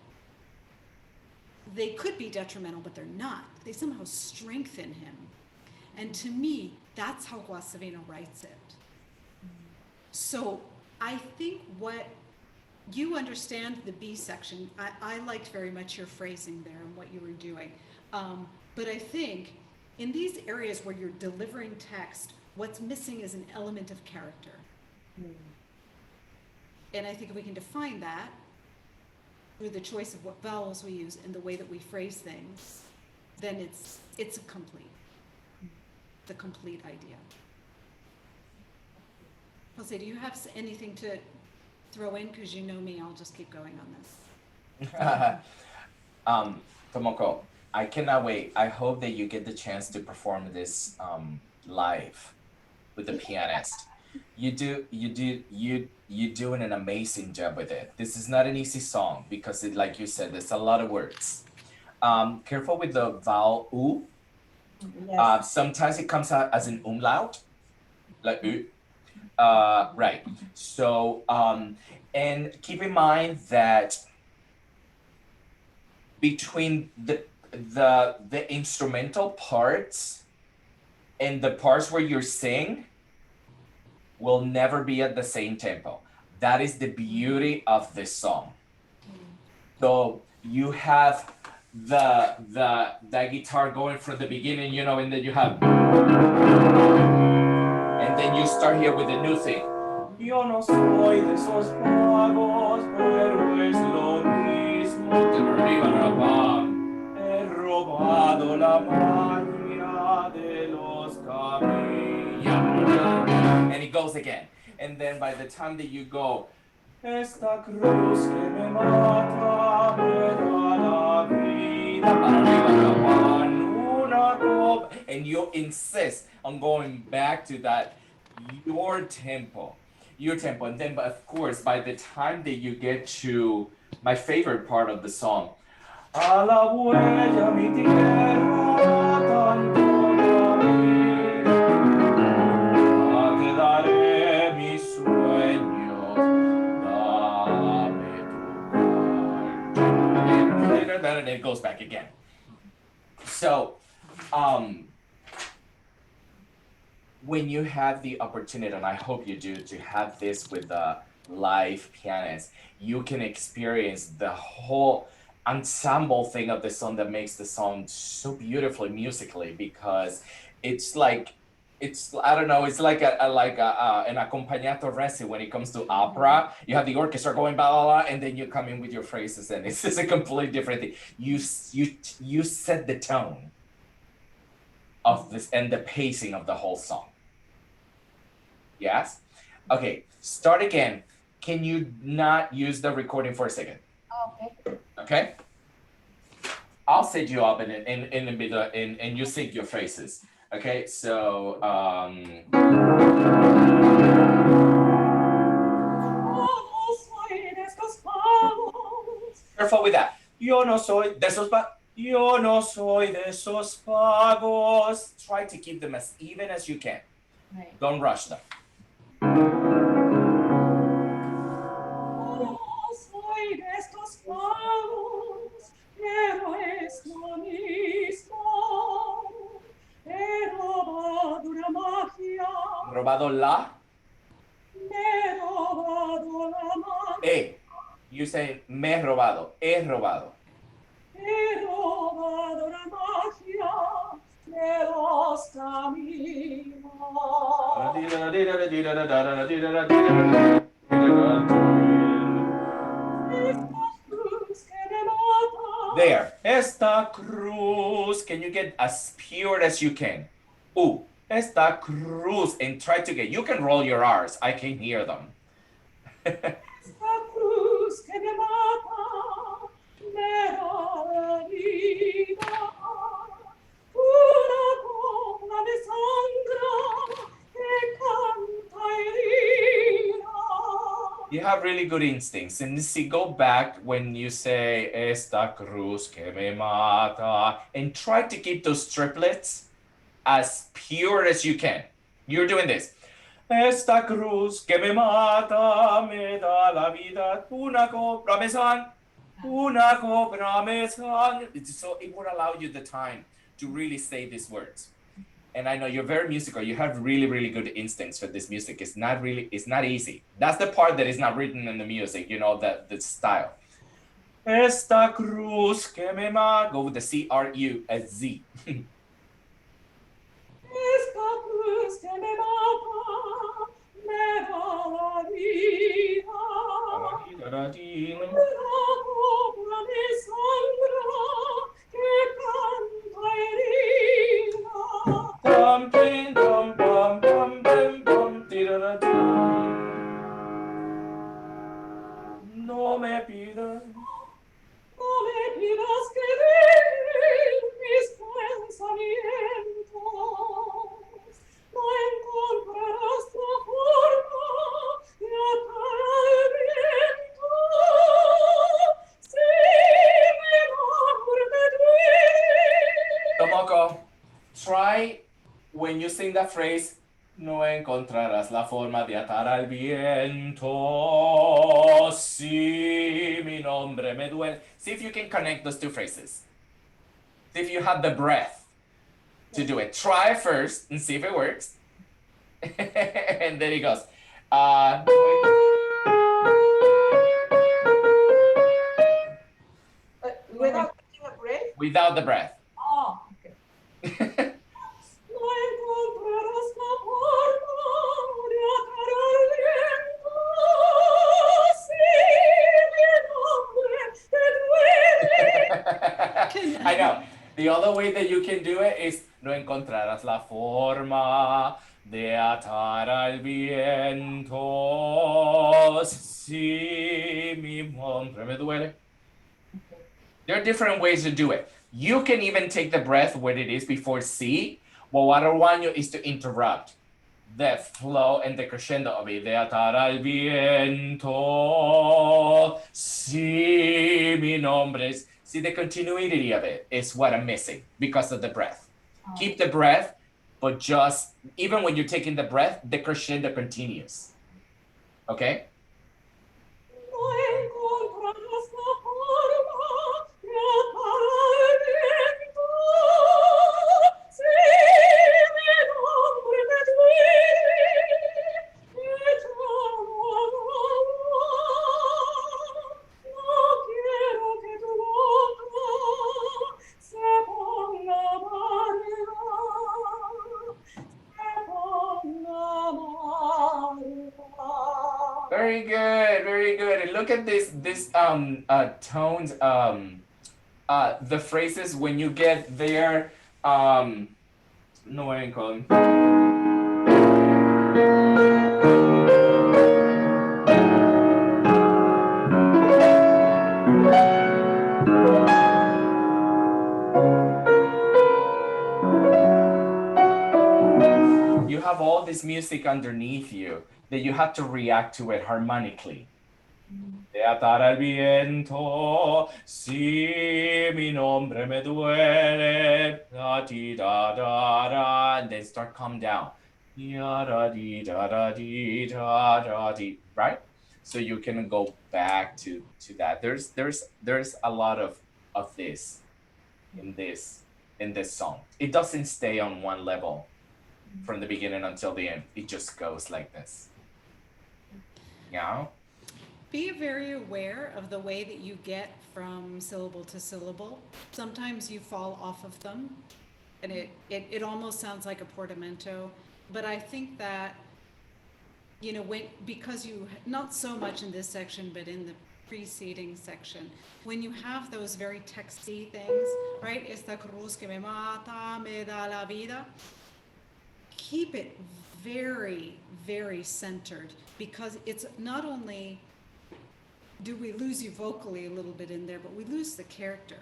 They could be detrimental, but they're not. They somehow strengthen him. And to me, that's how Guastavino writes it. So I think what you understand the B section, I liked very much your phrasing there and what you were doing. But I think in these areas where you're delivering text, what's missing is an element of character. And I think if we can define that through the choice of what vowels we use and the way that we phrase things, then it's a complete, the complete idea. Jose, do you have anything to throw in? Because you know me, I'll just keep going on this. Tomoko, I cannot wait. I hope that you get the chance to perform this live with the pianist. You're doing an amazing job with it. This is not an easy song because it, like you said, there's a lot of words. Careful with the vowel U. yes. Sometimes it comes out as an umlaut, like U. Right. So, and keep in mind that between the instrumental parts and the parts where you're singing will never be at the same tempo. That is the beauty of this song. So you have the guitar going from the beginning, you know, and then you have, and then you start here with the new thing. Yo no soy de esos magos, pero es lo mismo. He robado la magia de los caminos. And it goes again. And then by the time that you go, esta cruz que me mata me da la vida. Una copa. And you insist on going back to that, your tempo. And then, but of course, by the time that you get to my favorite part of the song, a la huella mi tierra tanto camino, te daré mis sueños, dame tu carta. And it goes back again. So, when you have the opportunity, and I hope you do, to have this with the live pianist, you can experience the whole ensemble thing of the song that makes the song so beautifully musically, because it's like, I don't know, it's like an accompagnato resi when it comes to opera. You have the orchestra going blah blah blah, and then you come in with your phrases, and it's just a completely different thing. You set the tone of this and the pacing of the whole song. Yes? Okay, start again. Can you not use the recording for a second? Okay. Okay? I'll set you up in a bit and you sync your phrases. Okay, so careful with that. Yo no soy de esos Yo no soy de esos vagos. Try to keep them as even as you can. Right. Don't rush them. No soy de estos vagos, pero es lo mismo. He robado una magia. Robado la. Me he robado la magia. You say me robado. He robado. He robado la magia de los caminos. There. Esta cruz. Can you get as pure as you can? Esta cruz. And try to get. You can roll your R's. I can hear them. Esta cruz que me mata me da la vida. Una copla de sangre que canta herida. You have really good instincts. And see, go back when you say esta cruz que me mata and try to keep those triplets as pure as you can. You're doing this. Esta cruz que me mata me da la vida. Una copla me sang. Una copla me sang. So it would allow you the time to really say these words. And I know you're very musical. You have really, really good instincts for this music. It's not easy. That's the part that is not written in the music, you know, the style. Esta cruz que me mata. Go with the C-R-U-S-Z. Esta cruz que me mata me da la vida. Una copla de sangre que canta herida. Dum, dum, dum, dum, dum, dum, dum, di-da-da-dee. No me pidas. No me pidas que dejen mis pensamientos. No encontrarás la forma de atar al viento. Si mi amor te duele. Tomoko, try when you sing that phrase, no encontrarás la forma de atar al viento. Si mi nombre me duele. See if you can connect those two phrases. See if you have the breath to do it. Try first and see if it works. And then he goes. Without taking a breath? Without the breath. Oh, okay. No encontrarás la forma de atar al viento. Si mi nombre te duele. I know. The other way that you can do it is no encontrarás la forma de atar al viento. Si mi nombre me duele. There are different ways to do it. You can even take the breath where it is before C. But what I want you is to interrupt the flow and the crescendo of it. De atar al viento. Si mi nombre. See, the continuity of it is what I'm missing because of the breath. Oh. Keep the breath, but just, even when you're taking the breath, the crescendo continues. Okay? Very good, very good. And look at this tones, the phrases when you get there, no way in calling. You have all this music underneath you that you have to react to it harmonically. De atar al viento, si mi nombre me duele, da di da da da, and then start calm down. Ya da di da da di da da di, right? So you can go back to that. There's a lot of this in this song. It doesn't stay on one level from the beginning until the end. It just goes like this. Yeah. Be very aware of the way that you get from syllable to syllable. Sometimes you fall off of them, and it almost sounds like a portamento. But I think that, you know, because you, not so much in this section, but in the preceding section, when you have those very texty things, right? Esta cruz que me mata, me da la vida. Keep it very, very centered, because it's not only do we lose you vocally a little bit in there, but we lose the character.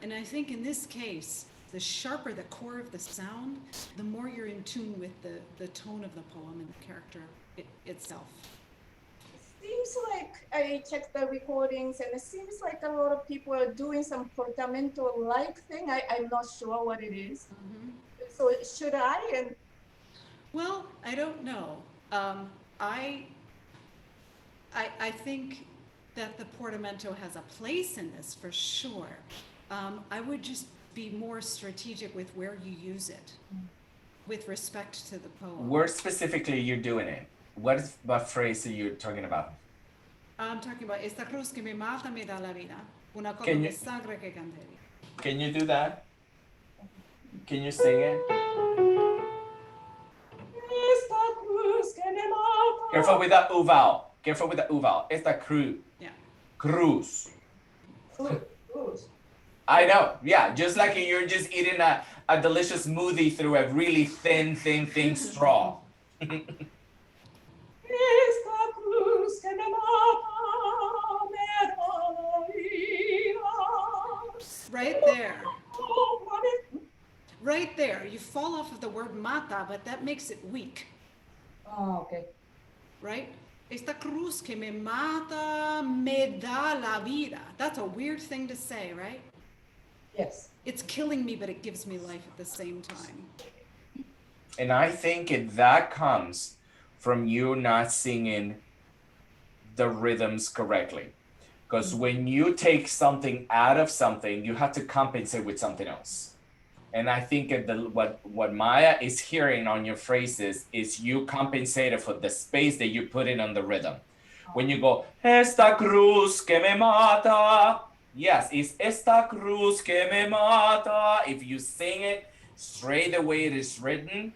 And I think in this case, the sharper the core of the sound, the more you're in tune with the tone of the poem and the character itself. Seems like I checked the recordings, and it seems like a lot of people are doing some portamento-like thing. I'm not sure what it is. Mm-hmm. So should I? And well, I don't know. I think that the portamento has a place in this for sure. I would just be more strategic with where you use it, with respect to the poem. Where specifically you're doing it? What phrase are you talking about? I'm talking about esta cruz que me mata me da la vida, una copa Can de you- sangre que cantaría. Can you do that? Can you sing it? Careful with that U vowel. Careful with the U vowel. Esta cruz. Yeah. Cruz. Cruz. I know. Yeah. Just like you're just eating a delicious smoothie through a really thin straw. Esta cruz que me mata, me da la vida. Right there. Right there. You fall off of the word mata, but that makes it weak, Oh, okay. right? Esta cruz que me mata me da la vida. That's a weird thing to say, right? Yes. It's killing me, but it gives me life at the same time. And I think that comes from you not singing the rhythms correctly. Because when you take something out of something, you have to compensate with something else. And I think what Maya is hearing on your phrases is you compensated for the space that you put in on the rhythm. When you go, esta cruz que me mata, yes, it's esta cruz que me mata. If you sing it straight the way it is written,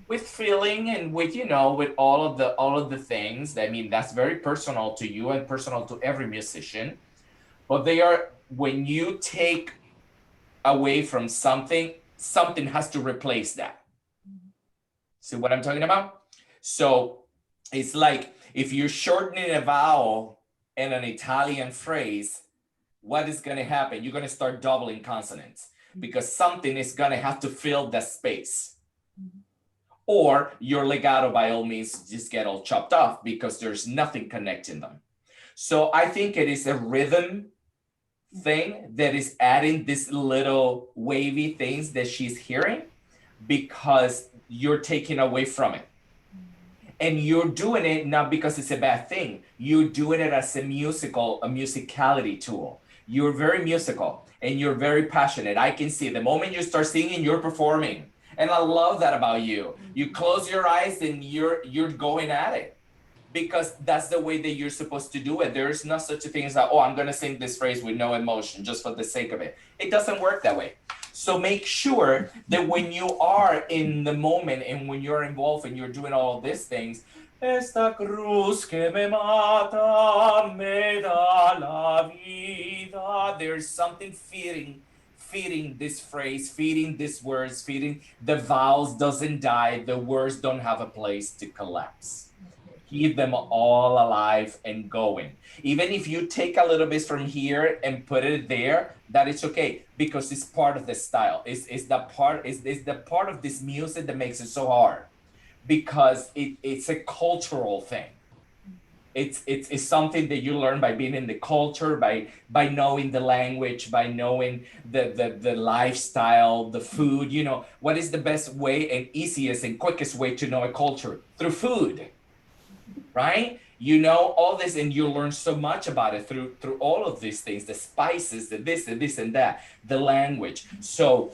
with feeling and with, you know, with all of the things. I mean, that's very personal to you and personal to every musician. But they are, when you take away from something has to replace that. See what I'm talking about? So it's like if you're shortening a vowel in an Italian phrase, what is going to happen? You're going to start doubling consonants because something is going to have to fill the space. Or your legato, by all means, just get all chopped off because there's nothing connecting them. So I think it is a rhythm thing that is adding these little wavy things that she's hearing because you're taking away from it. And you're doing it not because it's a bad thing. You're doing it as a musicality tool. You're very musical and you're very passionate. I can see the moment you start singing, you're performing. And I love that about you. You close your eyes and you're going at it because that's the way that you're supposed to do it. There's not such a thing as that, oh, I'm going to sing this phrase with no emotion just for the sake of it. It doesn't work that way. So make sure that when you are in the moment and when you're involved and you're doing all these things, esta cruz que me mata, me da la vida. There's something feeding this phrase, feeding these words, feeding the vowels doesn't die. The words don't have a place to collapse. Keep them all alive and going. Even if you take a little bit from here and put it there, that is okay because it's part of the style. It's the part of this music that makes it so hard because it's a cultural thing. it's something that you learn by being in the culture, by knowing the language, by knowing the lifestyle, the food. You know, what is the best way and easiest and quickest way to know a culture? Through food, right? You know all this, and you learn so much about it through all of these things, the spices, the this and this and that, the language. So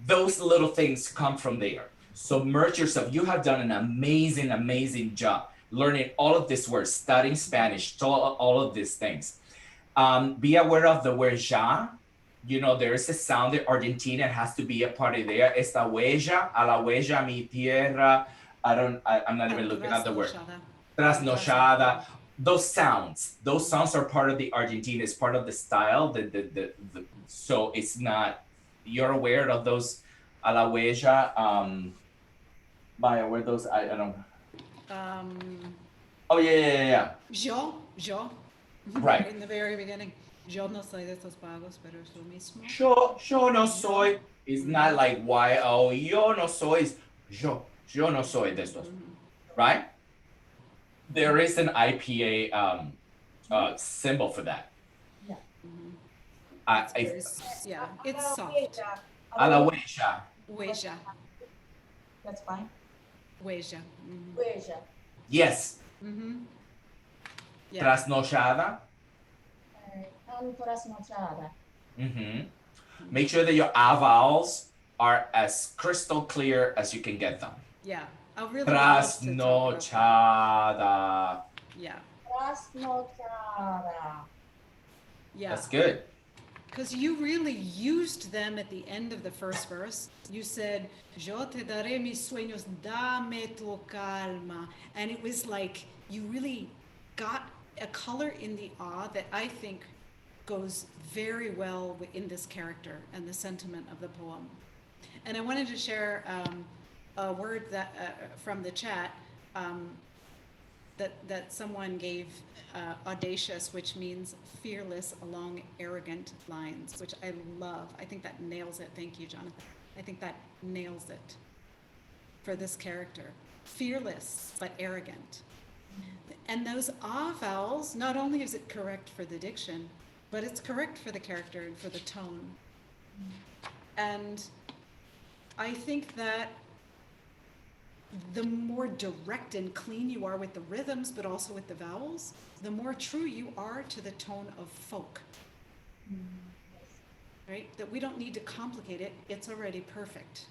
those little things come from there. So merge yourself. You have done an amazing, amazing job learning all of these words, studying Spanish, all of these things. Be aware of the word ya. You know, there is a sound in Argentina, it has to be a part of there. Esta huella, a la huella, mi tierra. I'm not even looking at the word. Trasnochada. Those sounds are part of the Argentina, it's part of the style. So it's not, you're aware of those, a la huella, Maya, where those, I don't know. Oh yeah. Yo. Right. In the very beginning. Yo no soy de estos pagos, pero es lo mismo. Yo no soy. It's not like why, oh, yo no soy. Yo no soy de estos. Right? There is an IPA symbol for that. Yeah. It's soft. A la huella. Huella. That's fine. Huella. Huella. Yes. Yeah. Trasnochada. Trasnochada. Make sure that your A vowels are as crystal clear as you can get them. Yeah. I really love to talk about Trasnochada. Yeah. Trasnochada. Yeah. That's good. Because you really used them at the end of the first verse. You said, Yo te daré mis sueños, dame tu calma. And it was like you really got a color in the ah that I think goes very well in this character and the sentiment of the poem. And I wanted to share a word that from the chat that someone gave, audacious, which means fearless along arrogant lines, which I love. I think that nails it. Thank you, Jonathan. I think that nails it for this character. Fearless, but arrogant. And those ah vowels, not only is it correct for the diction, but it's correct for the character and for the tone. And I think that the more direct and clean you are with the rhythms, but also with the vowels, the more true you are to the tone of folk. Right? That we don't need to complicate it, it's already perfect.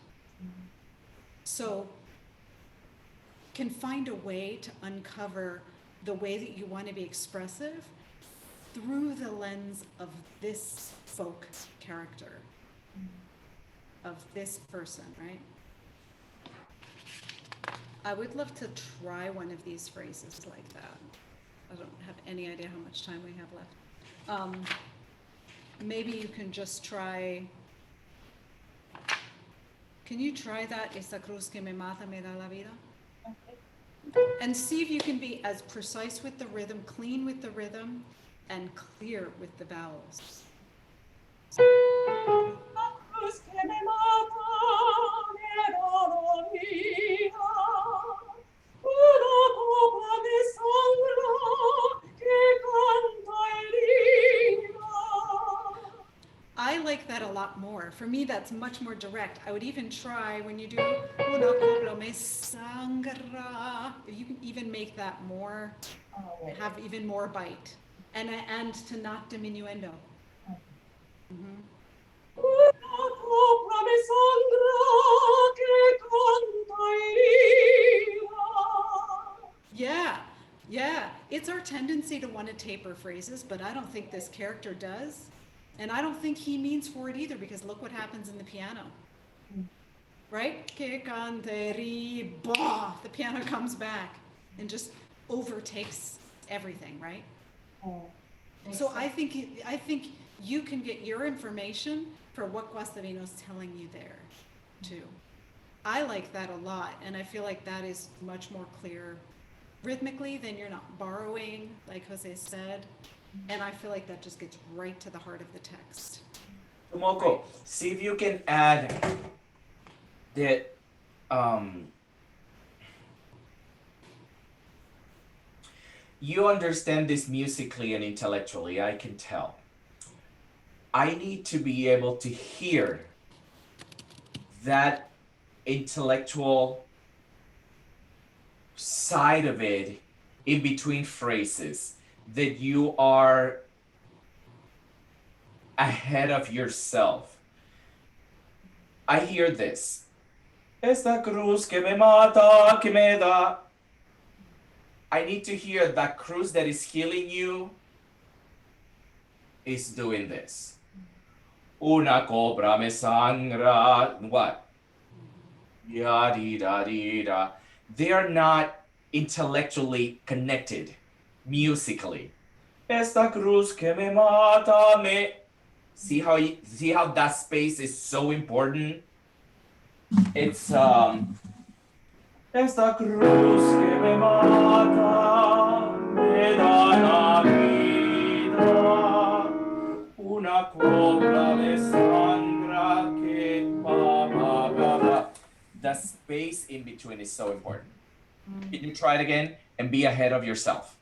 So, can find a way to uncover the way that you want to be expressive through the lens of this folk character, of this person, right? I would love to try one of these phrases like that. I don't have any idea how much time we have left. Maybe you can just try, can you try that, esta cruz que me mata me da la vida? And see if you can be as precise with the rhythm, clean with the rhythm, and clear with the vowels. I like that a lot more. For me, that's much more direct. I would even try when you do una copla me sangra. You can even make that more, have even more bite, and to not diminuendo. Yeah. It's our tendency to want to taper phrases, but I don't think this character does. And I don't think he means for it either, because look what happens in the piano. Right? Que canteri, bah! The piano comes back and just overtakes everything, right? So I think you can get your information for what Guastavino's telling you there, too. I like that a lot, and I feel like that is much more clear rhythmically. Then you're not borrowing, like Jose said. And I feel like that just gets right to the heart of the text. Tomoko, see if you can add that You understand this musically and intellectually, I can tell. I need to be able to hear that intellectual side of it in between phrases, that you are ahead of yourself. I hear this. Esta cruz que me mata, que me da. I need to hear that cruz that is healing you is doing this. Una cobra me sangra. What? Ya di da di da. They are not intellectually connected musically. Esta cruz que me mata me. See how that space is so important? It's Esta cruz que me mata me da la vida. Una cobra de sangra que pa pa pa pa. The space in between is so important. Can you try it again and be ahead of yourself?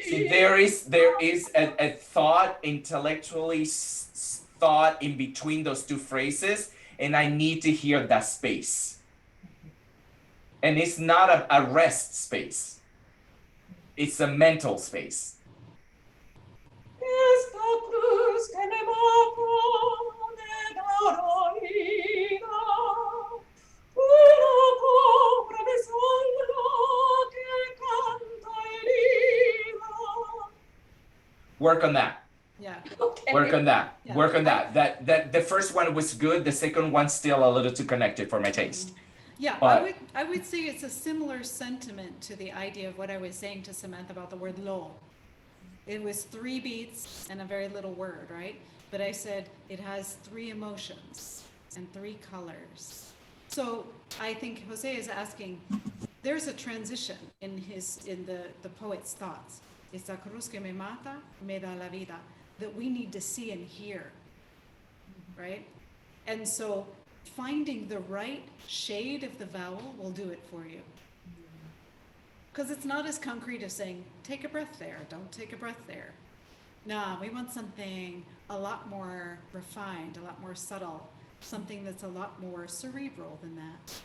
See, there is a thought intellectually thought in between those two phrases, and I need to hear that space. And it's not a rest space. It's a mental space. Work on that. Yeah. Okay. Work on that. Yeah. Work on that. That the first one was good. The second one's still a little too connected for my taste. Yeah, But- I would say it's a similar sentiment to the idea of what I was saying to Samantha about the word lo. It was 3 beats and a very little word, right? But I said it has 3 emotions and 3 colors. So I think Jose is asking, there's a transition in the poet's thoughts. Esta cruz que me mata, me da la vida, that we need to see and hear, right? And so finding the right shade of the vowel will do it for you. Because it's not as concrete as saying, take a breath there, don't take a breath there. No, we want something a lot more refined, a lot more subtle, something that's a lot more cerebral than that,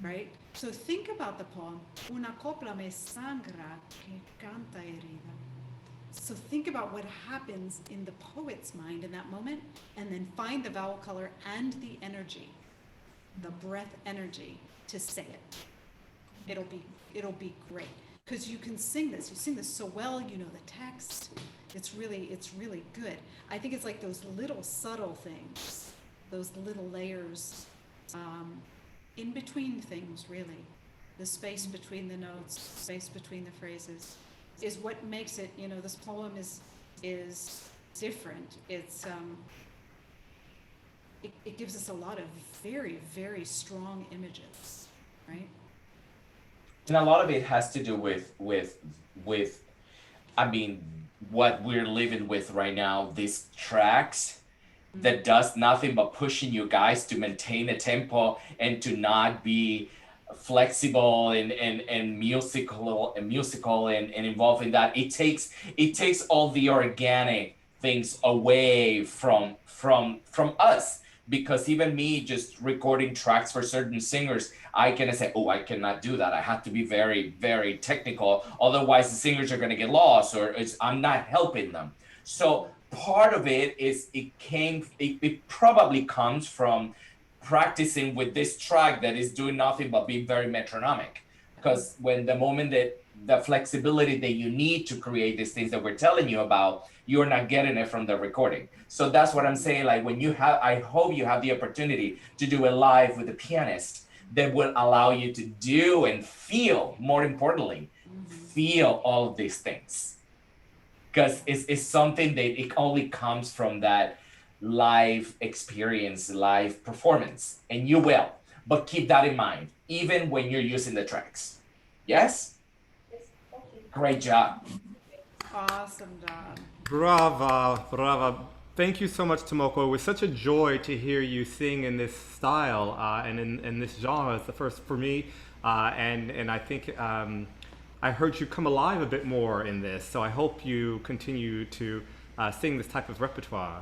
right? So think about the poem, Una copla me sangra que canta herida. So think about what happens in the poet's mind in that moment, and then find the vowel color and the energy, the breath energy to say it. It'll be great, because you can sing this. You sing this so well. You know the text. It's really good. I think it's like those little subtle things, those little layers, in between things. Really, the space between the notes, space between the phrases, is what makes it. You know, this poem is different. It's it gives us a lot of very, very strong images, right? And a lot of it has to do with I mean, what we're living with right now, these tracks that does nothing but pushing you guys to maintain a tempo and to not be flexible and musical and involved in that. It takes all the organic things away from us, because even me just recording tracks for certain singers, I can say, oh, I cannot do that. I have to be very, very technical. Otherwise the singers are going to get lost, or I'm not helping them. So part of it is it probably comes from practicing with this track that is doing nothing but being very metronomic. Because when the moment that the flexibility that you need to create these things that we're telling you about, you're not getting it from the recording. So that's what I'm saying. Like I hope you have the opportunity to do it live with a pianist that will allow you to do and feel, more importantly, feel all of these things. Because it's something that it only comes from that live experience, live performance, and you will. But keep that in mind, even when you're using the tracks. Yes? Yes, okay. Great job. Awesome job. Brava, brava. Thank you so much, Tomoko. It was such a joy to hear you sing in this style and in this genre. It's the first for me, and I think I heard you come alive a bit more in this. So I hope you continue to sing this type of repertoire.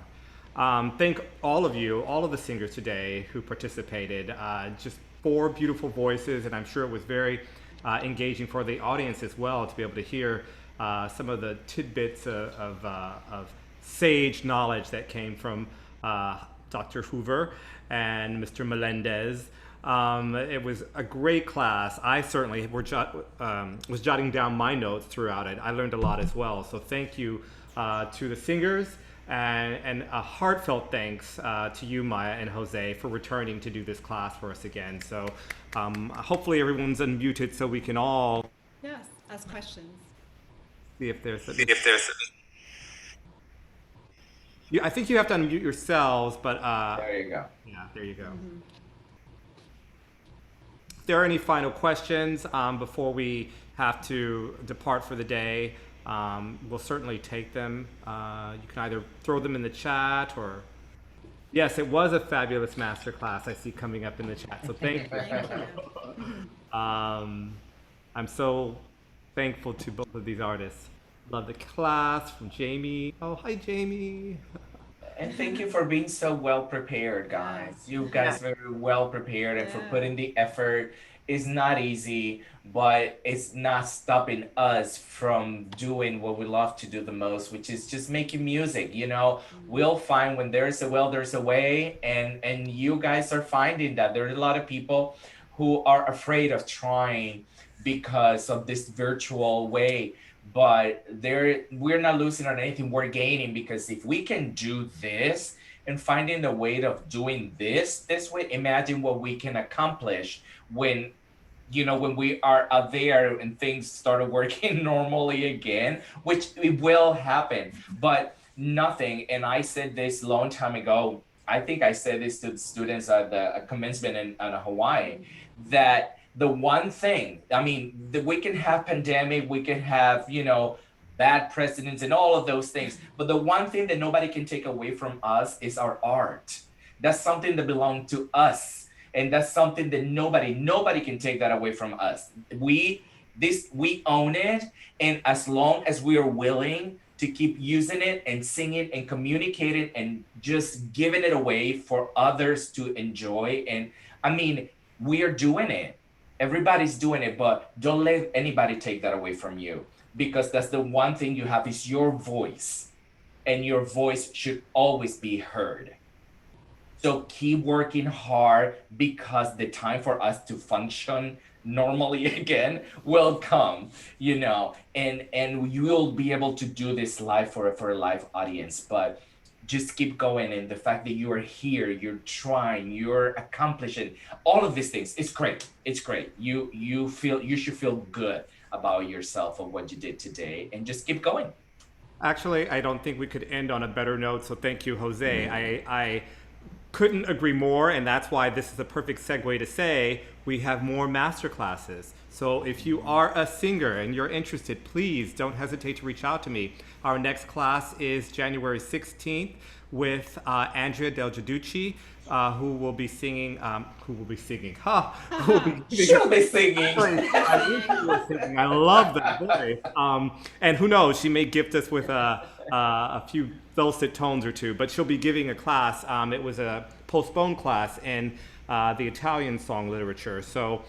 Thank all of you, all of the singers today who participated. Just 4 beautiful voices, and I'm sure it was very engaging for the audience as well to be able to hear some of the tidbits of sage knowledge that came from Dr. Hoover and Mr. Meléndez. It was a great class. I certainly was jotting down my notes throughout it. I learned a lot as well. So thank you to the singers, and a heartfelt thanks to you, Maya and Jose, for returning to do this class for us again. So hopefully everyone's unmuted so we can all Yes, ask questions. see if there's I think you have to unmute yourselves, but There you go. yeah, there you go. If there are any final questions before we have to depart for the day, we'll certainly take them. You can either throw them in the chat or... Yes, it was a fabulous masterclass I see coming up in the chat, so thank you. Thank you. I'm so thankful to both of these artists. Love the class from Jamie. Oh, hi, Jamie. And thank you for being so well prepared, guys. You guys very well prepared, and for putting the effort. It's not easy, but it's not stopping us from doing what we love to do the most, which is just making music. You know, we'll find when there's a will, there's a way, and you guys are finding that. There are a lot of people who are afraid of trying because of this virtual way. But we're not losing on anything, we're gaining, because if we can do this and finding the way of doing this way, imagine what we can accomplish when we are out there and things started working normally again, which it will happen. But nothing, and I said this a long time ago, I think I said this to the students at the commencement in Hawaii, that the one thing, we can have pandemic, we can have, bad presidents and all of those things. But the one thing that nobody can take away from us is our art. That's something that belongs to us. And that's something that nobody can take that away from us. We own it. And as long as we are willing to keep using it and singing and communicating and just giving it away for others to enjoy. And we are doing it. Everybody's doing it, but don't let anybody take that away from you, because that's the one thing you have is your voice, and your voice should always be heard. So keep working hard, because the time for us to function normally again will come, and you'll be able to do this live for a live audience. But just keep going, and the fact that you are here, you're trying, you're accomplishing all of these things, it's great. It's great. You should feel good about yourself and what you did today, and just keep going. Actually, I don't think we could end on a better note, so thank you, Jose. I couldn't agree more, and that's why this is a perfect segue to say we have more master classes. So if you are a singer and you're interested, please don't hesitate to reach out to me. Our next class is January 16th with Andrea Del Giudici, who will be singing. She'll be singing. I love that voice. And who knows, she may gift us with a few dulcet tones or two, but she'll be giving a class. It was a postponed class in the Italian song literature. So,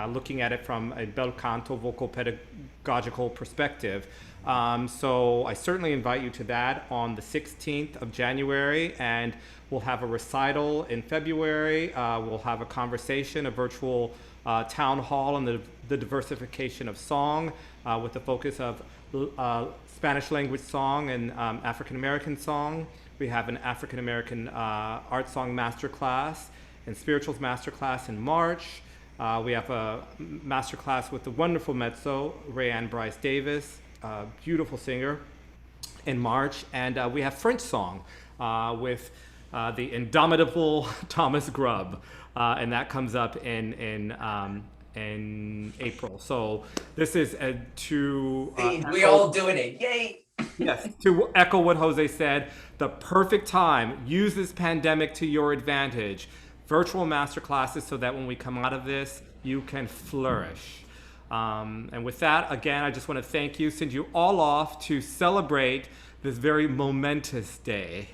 looking at it from a bel canto vocal pedagogical perspective. So I certainly invite you to that on the 16th of January, and we'll have a recital in February. We'll have a conversation, a virtual town hall on the diversification of song with the focus of Spanish language song and African American song. We have an African American art song masterclass and spirituals masterclass in March. We have a masterclass with the wonderful mezzo, Rayanne Bryce Davis, beautiful singer, in March. And we have French song with the indomitable Thomas Grubb, and that comes up in April. So this is we all doing it, yay! Yes, to echo what Jose said, the perfect time. Use this pandemic to your advantage. Virtual masterclasses so that when we come out of this, you can flourish. And with that, again, I just want to thank you, send you all off to celebrate this very momentous day.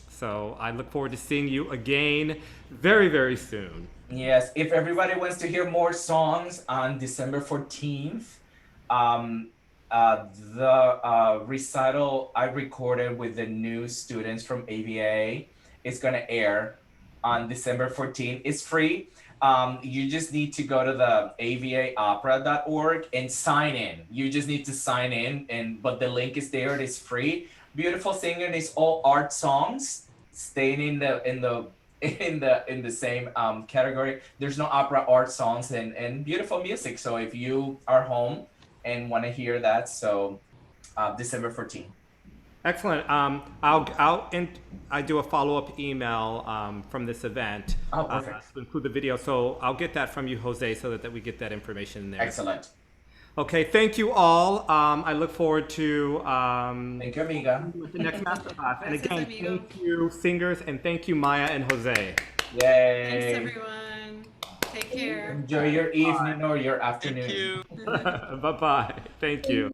So I look forward to seeing you again very, very soon. Yes, if everybody wants to hear more songs on December 14th, um, the recital I recorded with the new students from ABA is going to air on December 14th. It's free. You just need to go to the avaopera.org and sign in. You just need to sign in, but the link is there. It is free. Beautiful singing is all art songs, staying in the same category. There's no opera, art songs, and beautiful music. So if you are home and want to hear that, so December 14th. Excellent. I do a follow-up email from this event. Oh, perfect. To include the video. So I'll get that from you, Jose, so that we get that information in there. Excellent. Okay, thank you all. I look forward to Thank you, amiga. the next masterclass. And Gracias, again, amigo. thank you, singers, and thank you, Maya and Jose. Thanks, Yay. everyone. Take care. Enjoy your evening or your afternoon. Bye-bye. Thank you.